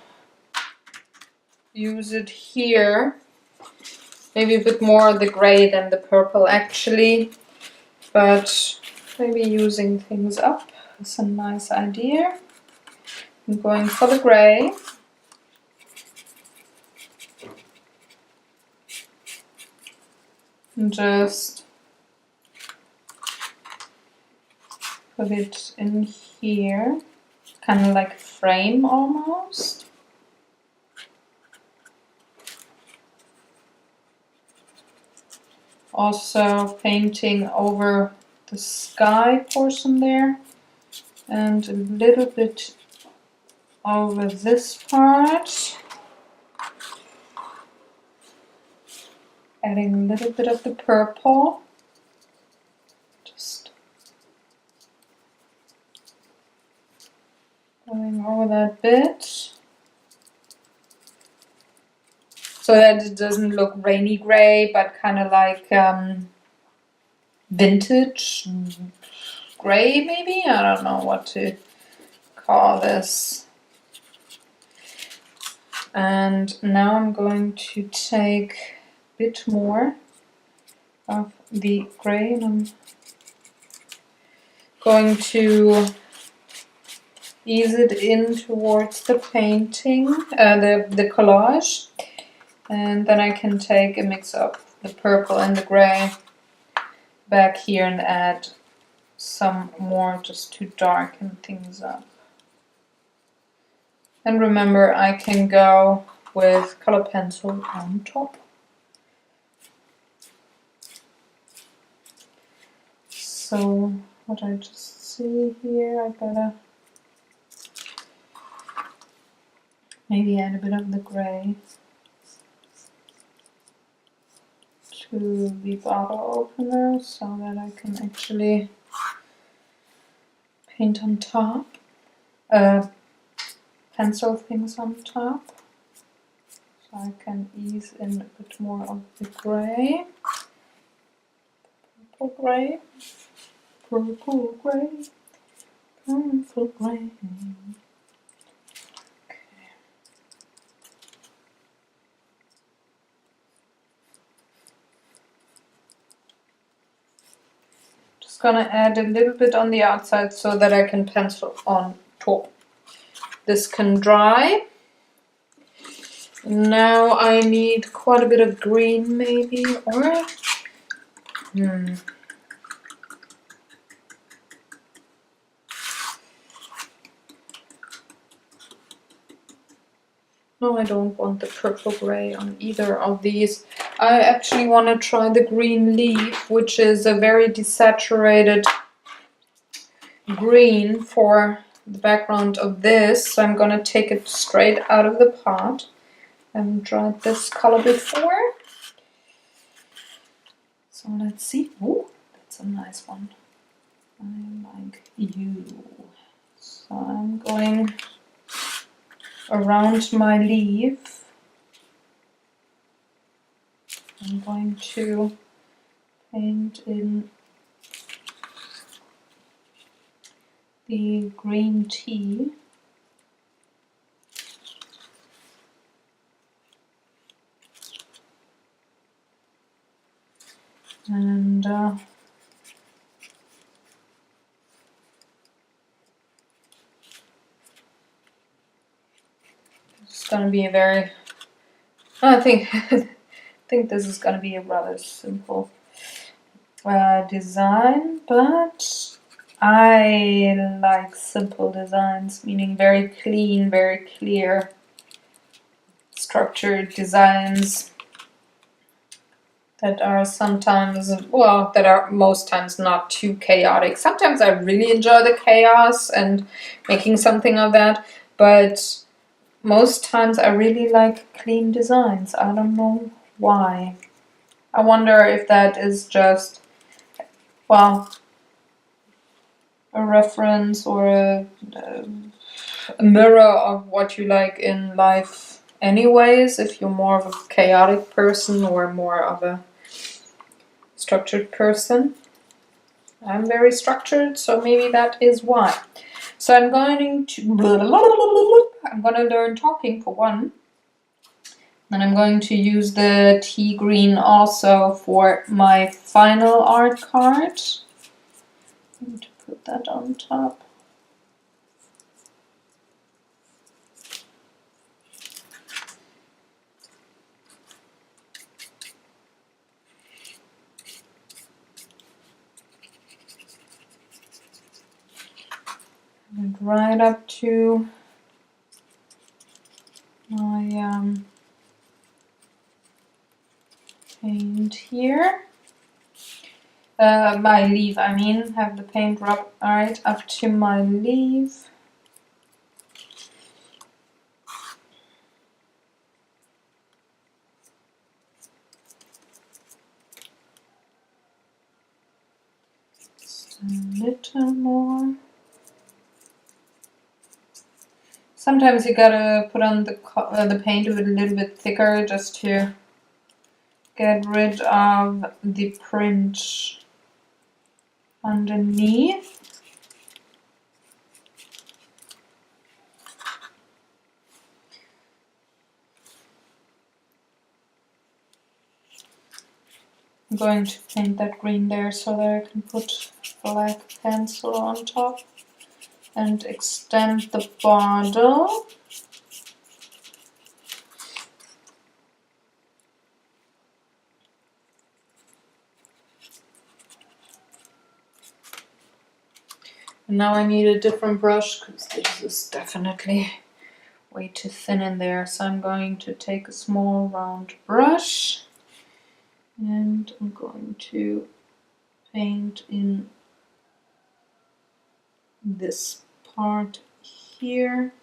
A: use it here. Maybe a bit more of the gray than the purple actually, but maybe using things up is a nice idea. I'm going for the gray. And just put it in here, kind of like a frame almost. Also painting over the sky portion there and a little bit over this part. Adding a little bit of the purple. Just going over that bit. So that it doesn't look rainy gray, but kind of like vintage gray maybe? I don't know what to call this. And now I'm going to take a bit more of the gray and I'm going to ease it in towards the painting, the collage. And then I can take a mix of the purple and the gray back here and add some more just to darken things up. And remember, I can go with color pencil on top. So what I just see here, I gotta maybe add a bit of the gray to the bottle opener so that I can actually paint on top, pencil things on top. So I can ease in a bit more of the gray. Purple gray. Purple gray. Purple gray. Just gonna add a little bit on the outside so that I can pencil on top. This can dry. Now I need quite a bit of green maybe, or no, I don't want the purple gray on either of these. I actually want to try the green leaf, which is a very desaturated green for the background of this. So I'm going to take it straight out of the pot. I haven't tried this color before. So let's see. Oh, that's a nice one. I like you. So I'm going around my leaf. I'm going to paint in the green tea. And it's going to be a very, I think this is going to be a rather simple design, but I like simple designs, meaning very clean, very clear, structured designs that are sometimes, well, that are most times not too chaotic. Sometimes I really enjoy the chaos and making something of that, but most times I really like clean designs. I don't know why. I wonder if that is just, well, a reference or a mirror of what you like in life anyways, if you're more of a chaotic person or more of a structured person. I'm very structured, so maybe that is why. So I'm going to learn talking for one. And I'm going to use the tea green also for my final art card. I'm going to put that on top. And right up to my paint here. My leaf, I mean, have the paint rub right up to my leaf. Just a little more. Sometimes you gotta put on the paint a little bit thicker just to get rid of the print underneath. I'm going to paint that green there so that I can put black pencil on top and extend the bottle. And now I need a different brush because this is definitely way too thin in there. So I'm going to take a small round brush and I'm going to paint in this part here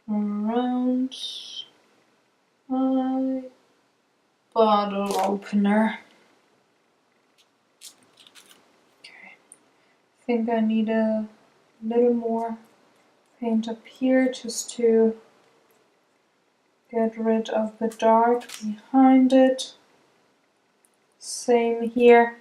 A: around my bottle opener. Okay. I think I need a little more paint up here just to get rid of the dark behind it. Same here.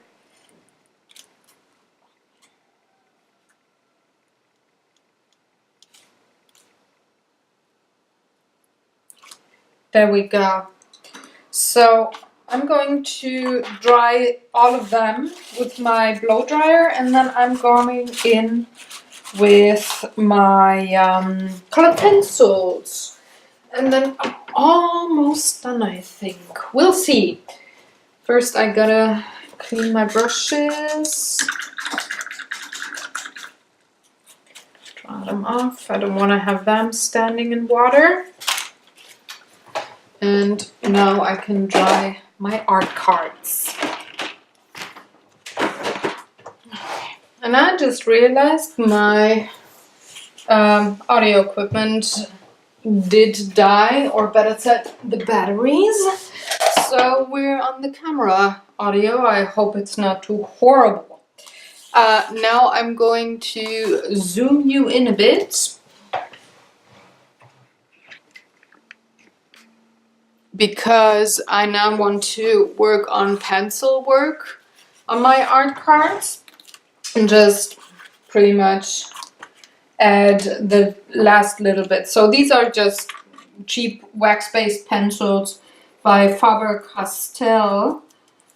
A: There we go. So I'm going to dry all of them with my blow dryer, and then I'm going in with my colored pencils. And then I'm almost done, I think. We'll see. First I gotta clean my brushes. Dry them off. I don't want to have them standing in water. And now I can dry my art cards. And I just realized my audio equipment did die, or better said, the batteries. So we're on the camera audio. I hope it's not too horrible. Now I'm going to zoom you in a bit, because I now want to work on pencil work on my art cards and just pretty much add the last little bit. So these are just cheap wax-based pencils by Faber-Castell.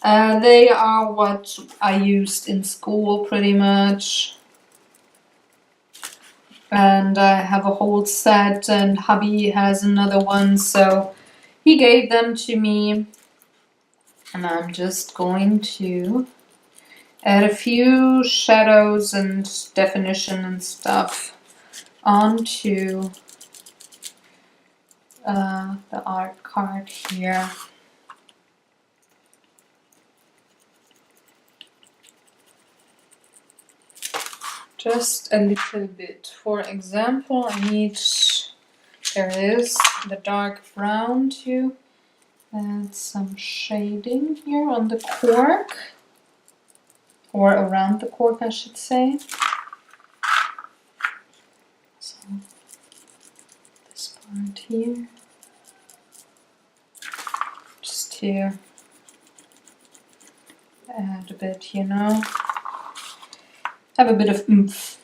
A: They are what I used in school pretty much. And I have a whole set, and hubby has another one, so he gave them to me. And I'm just going to add a few shadows and definition and stuff onto the art card here. Just a little bit. For example, I need, there it is, the dark brown to add some shading here on the cork, or around the cork I should say. So this part here, just to add a bit, you know, have a bit of oomph.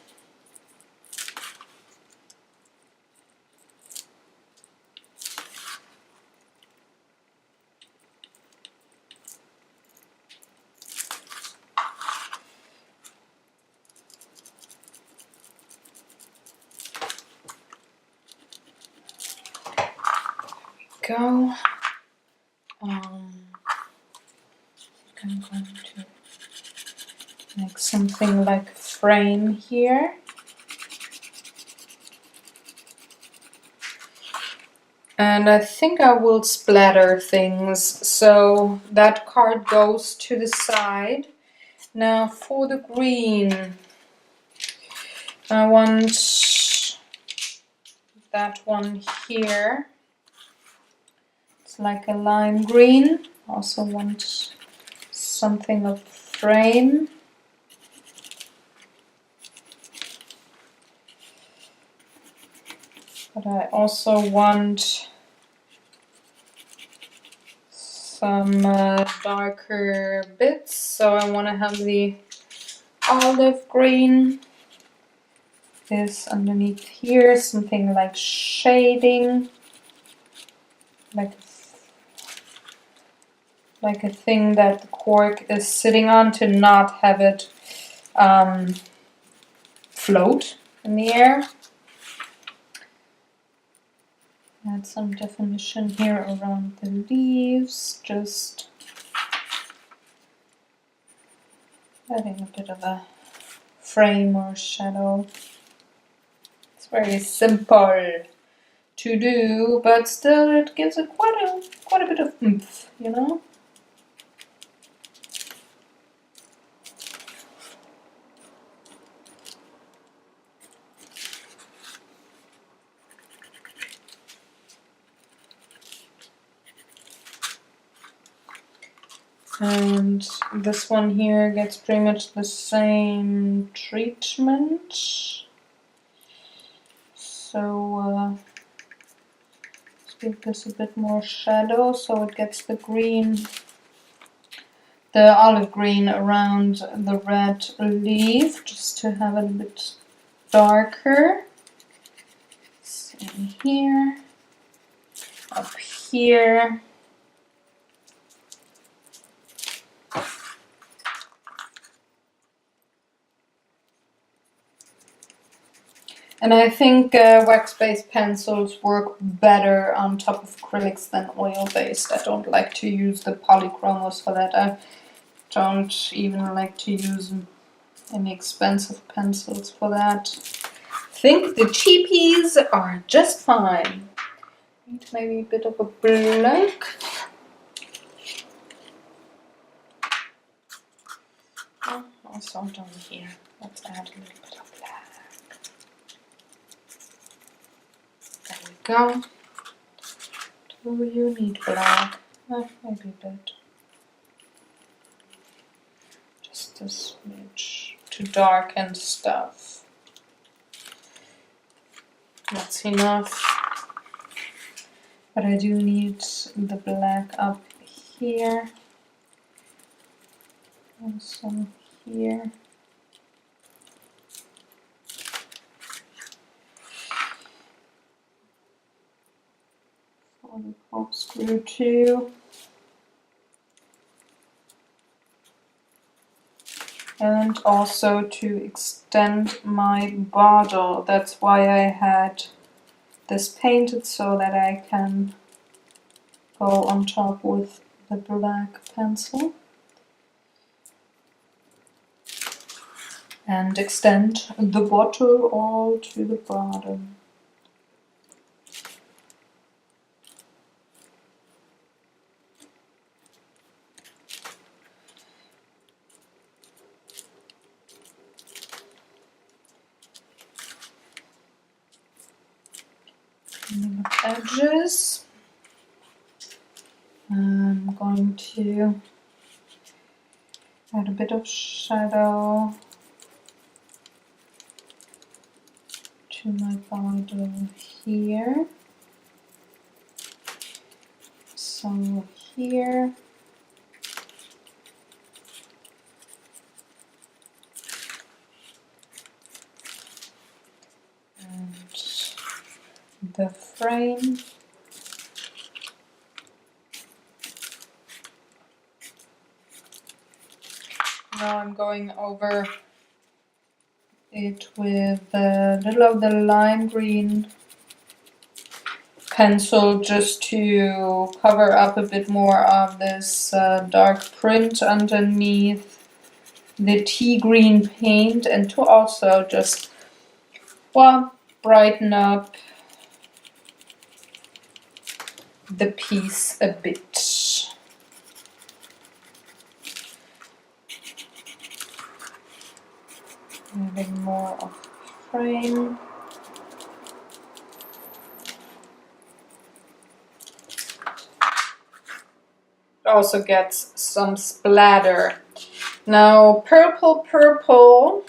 A: Go. I'm going to make something like a frame here. And I think I will splatter things, so that card goes to the side. Now for the green, I want that one here. It's like a lime green. Also want something of frame. But I also want some darker bits, so I want to have the olive green is underneath here, something like shading, like a thing that the cork is sitting on to not have it float in the air. Add some definition here around the leaves, just adding a bit of a frame or shadow. It's very simple to do, but still it gives it quite a bit of oomph, you know. And this one here gets pretty much the same treatment. So let's give this a bit more shadow so it gets the green, the olive green around the red leaf, just to have it a bit darker. Same here, up here. And I think wax-based pencils work better on top of acrylics than oil-based. I don't like to use the polychromos for that. I don't even like to use any expensive pencils for that. I think the cheapies are just fine. Need maybe a bit of a black. Oh, also down here. Let's add a little bit of black. There we go. Do you need black? Maybe a bit. Just a smidge to darken stuff. That's enough. But I do need the black up here. And some here. For the corkscrew too. And also to extend my bottle. That's why I had this painted, so that I can go on top with the black pencil and extend the bottle all to the bottom. Cleaning up edges. I'm going to add a bit of shadow to my bottle here. So here. And the frame. Now I'm going over it with a little of the lime green pencil, just to cover up a bit more of this dark print underneath the tea green paint, and to also just, well, brighten up the piece a bit. Adding more of the frame. It also gets some splatter. Now purple. Purple.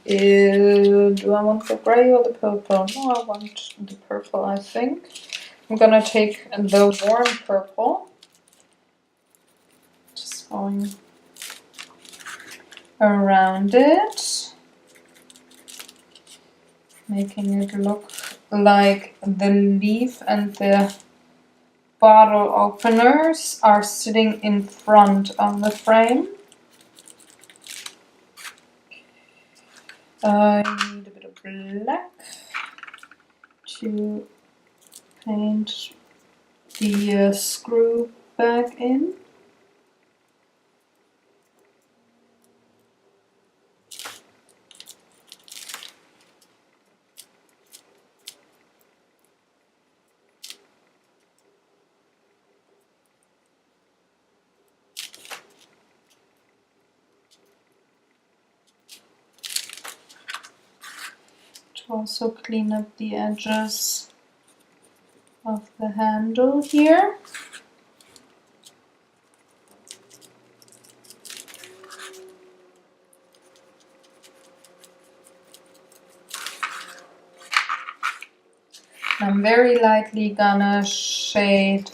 A: Do I want the gray or the purple? No, I want the purple, I think. I'm gonna take the warm purple. Just going around it, making it look like the leaf and the bottle openers are sitting in front of the frame. I need a bit of black to paint the screw back in. To also clean up the edges. of the handle here. I'm very lightly gonna shade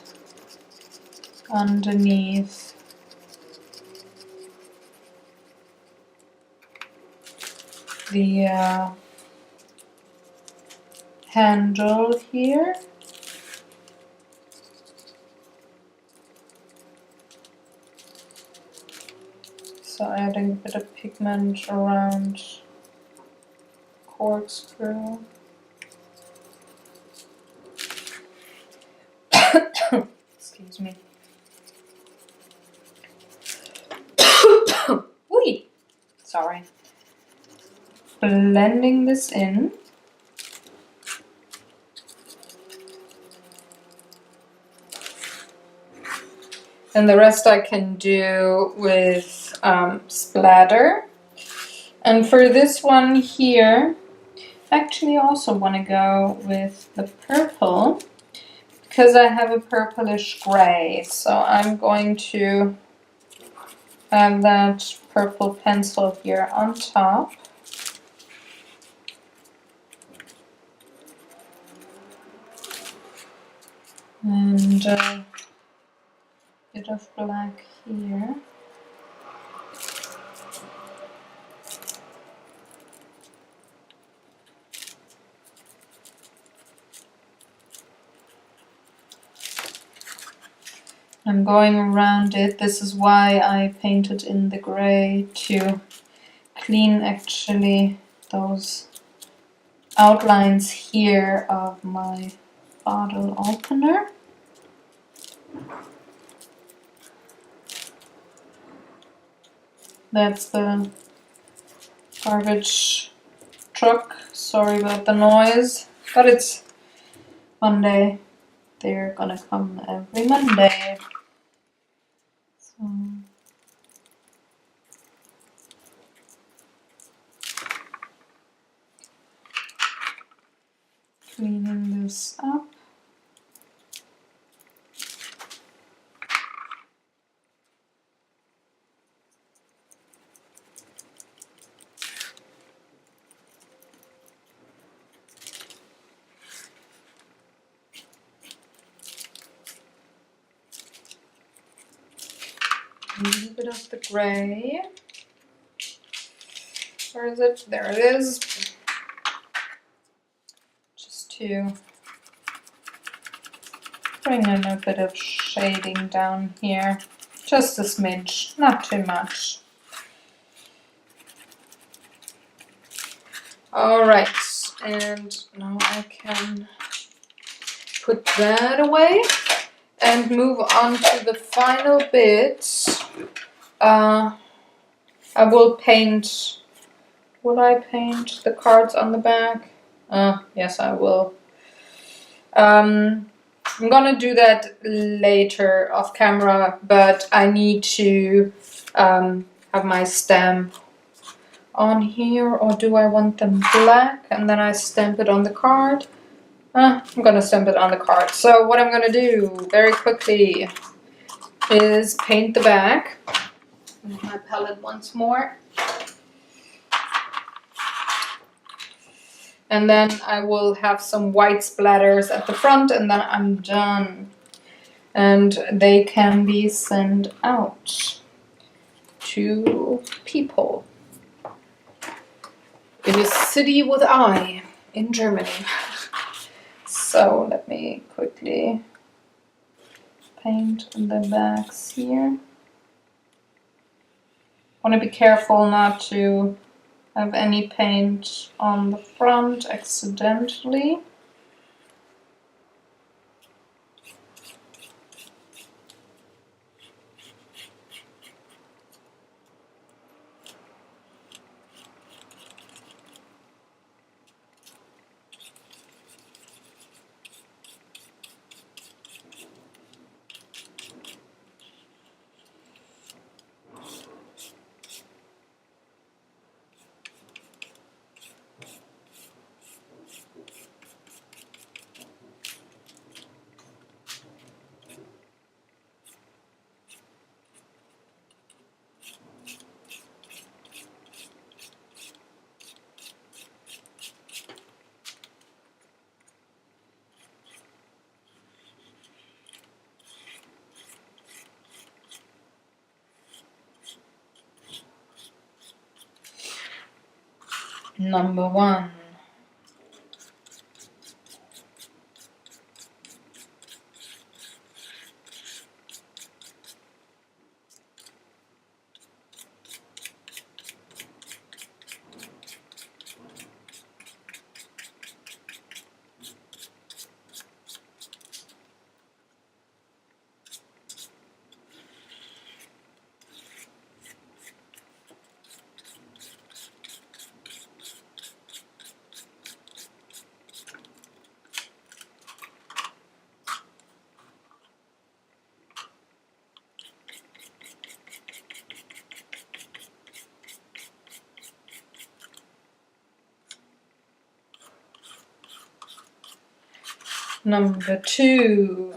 A: underneath the handle here. So adding a bit of pigment around corkscrew. Excuse me. Ooh, sorry. Blending this in. And the rest I can do with splatter. And for this one here, I actually also want to go with the purple because I have a purplish gray. So I'm going to have that purple pencil here on top. And a bit of black here. I'm going around it. This is why I painted in the gray to clean actually those outlines here of my bottle opener. That's the garbage truck. Sorry about the noise, but it's Monday. They're gonna come every Monday. So cleaning this up. A little bit of the gray. Where is it? There it is. Just to bring in a bit of shading down here. Just a smidge, not too much. Alright, and now I can put that away and move on to the final bit. I will paint. Will I paint the cards on the back? Yes, I will. I'm gonna do that later off camera, but I need to have my stamp on here, or do I want them black and then I stamp it on the card? I'm gonna stamp it on the card. So what I'm gonna do very quickly is paint the back. My palette once more. And then I will have some white splatters at the front and then I'm done. And they can be sent out to people in a city with I in Germany. So let me quickly paint the backs here. Want to be careful not to have any paint on the front accidentally. Number 1. Number 2.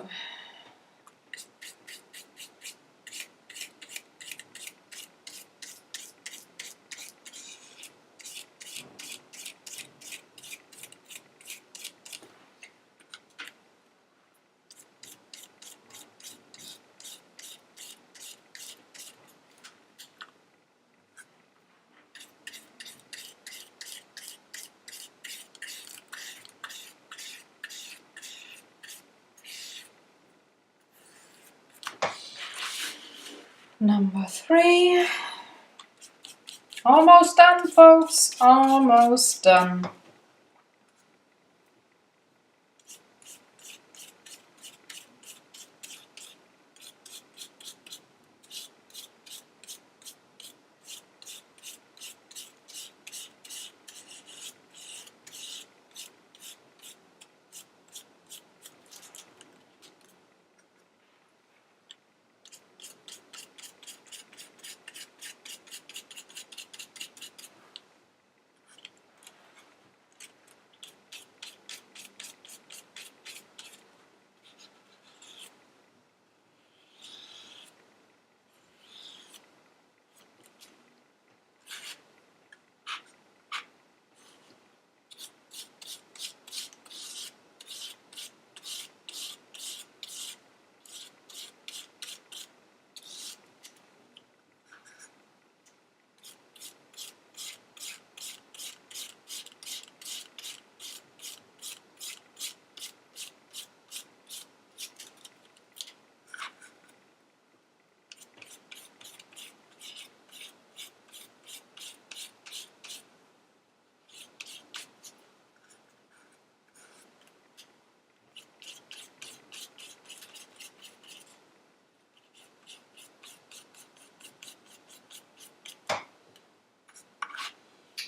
A: Number 3. Almost done, folks. Almost done.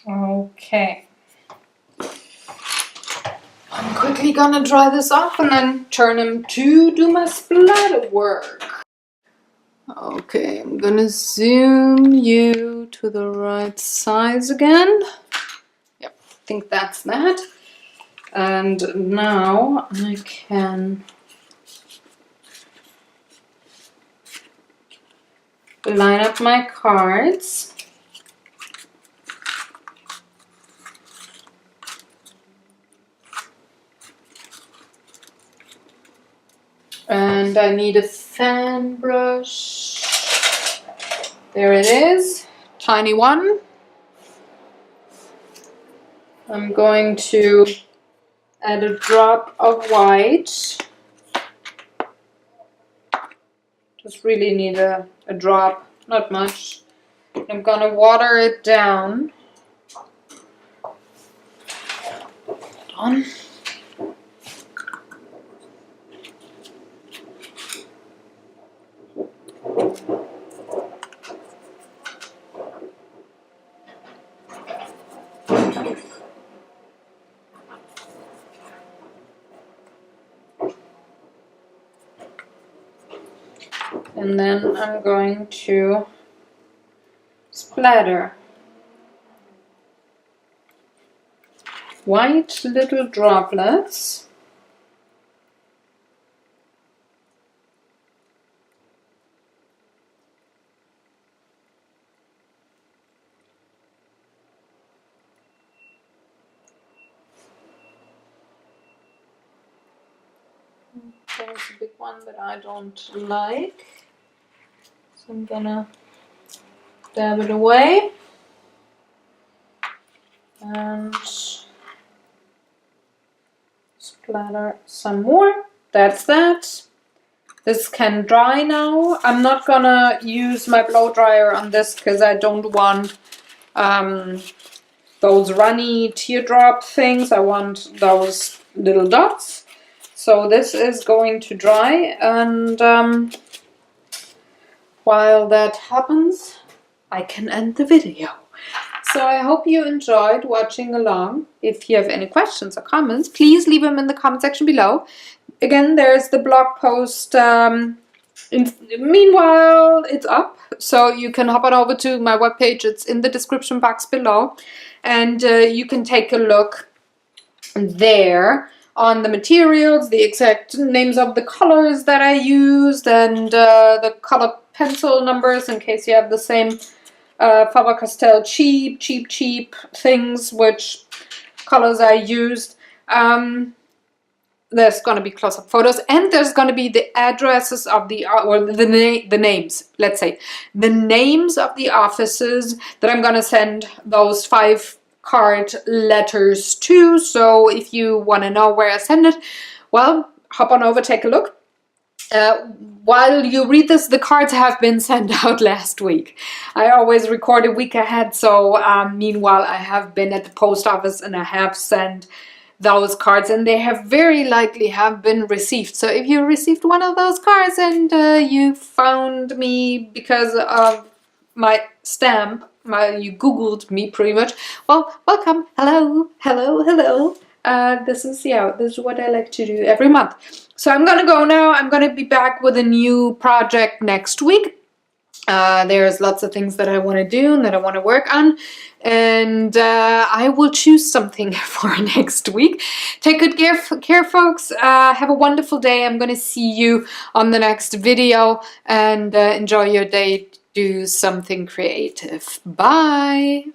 A: Okay. I'm quickly gonna dry this off and then turn him to do my splatter work. Okay, I'm gonna zoom you to the right size again. Yep, I think that's that. And now I can line up my cards. And I need a fan brush. There it is, tiny one. I'm going to add a drop of white. Just really need a drop, not much. I'm gonna water it down. Hold on. And then I'm going to splatter white little droplets. There's a big one that I don't like, so I'm gonna dab it away.
B: And splatter some more. That's that. This can dry now. I'm not gonna use my blow dryer on this because I don't want those runny teardrop things. I want those little dots. So this is going to dry, and while that happens, I can end the video. So I hope you enjoyed watching along. If you have any questions or comments, please leave them in the comment section below. Again, there's the blog post. Meanwhile, it's up, so you can hop on over to my webpage. It's in the description box below, and you can take a look there on the materials, the exact names of the colors that I used, and the color pencil numbers in case you have the same Faber-Castell cheap things, which colors I used. There's going to be close-up photos, and there's going to be the addresses of the, or the names, let's say, the names of the offices that I'm going to send those 5 card letters to. So if you want to know where I send it, well, hop on over, take a look. While you read this, the cards have been sent out last week. I always record a week ahead, so meanwhile I have been at the post office and I have sent those cards, and they have very likely have been received. So if you received one of those cards and you found me because of my stamp, you Googled me pretty much, well, welcome, hello. This is what I like to do every month. So I'm gonna go now. I'm gonna be back with a new project next week. There's lots of things that I want to do and that I want to work on, and I will choose something for next week. Take good care folks. Have a wonderful day. I'm gonna see you on the next video, and enjoy your day. Do something creative. Bye.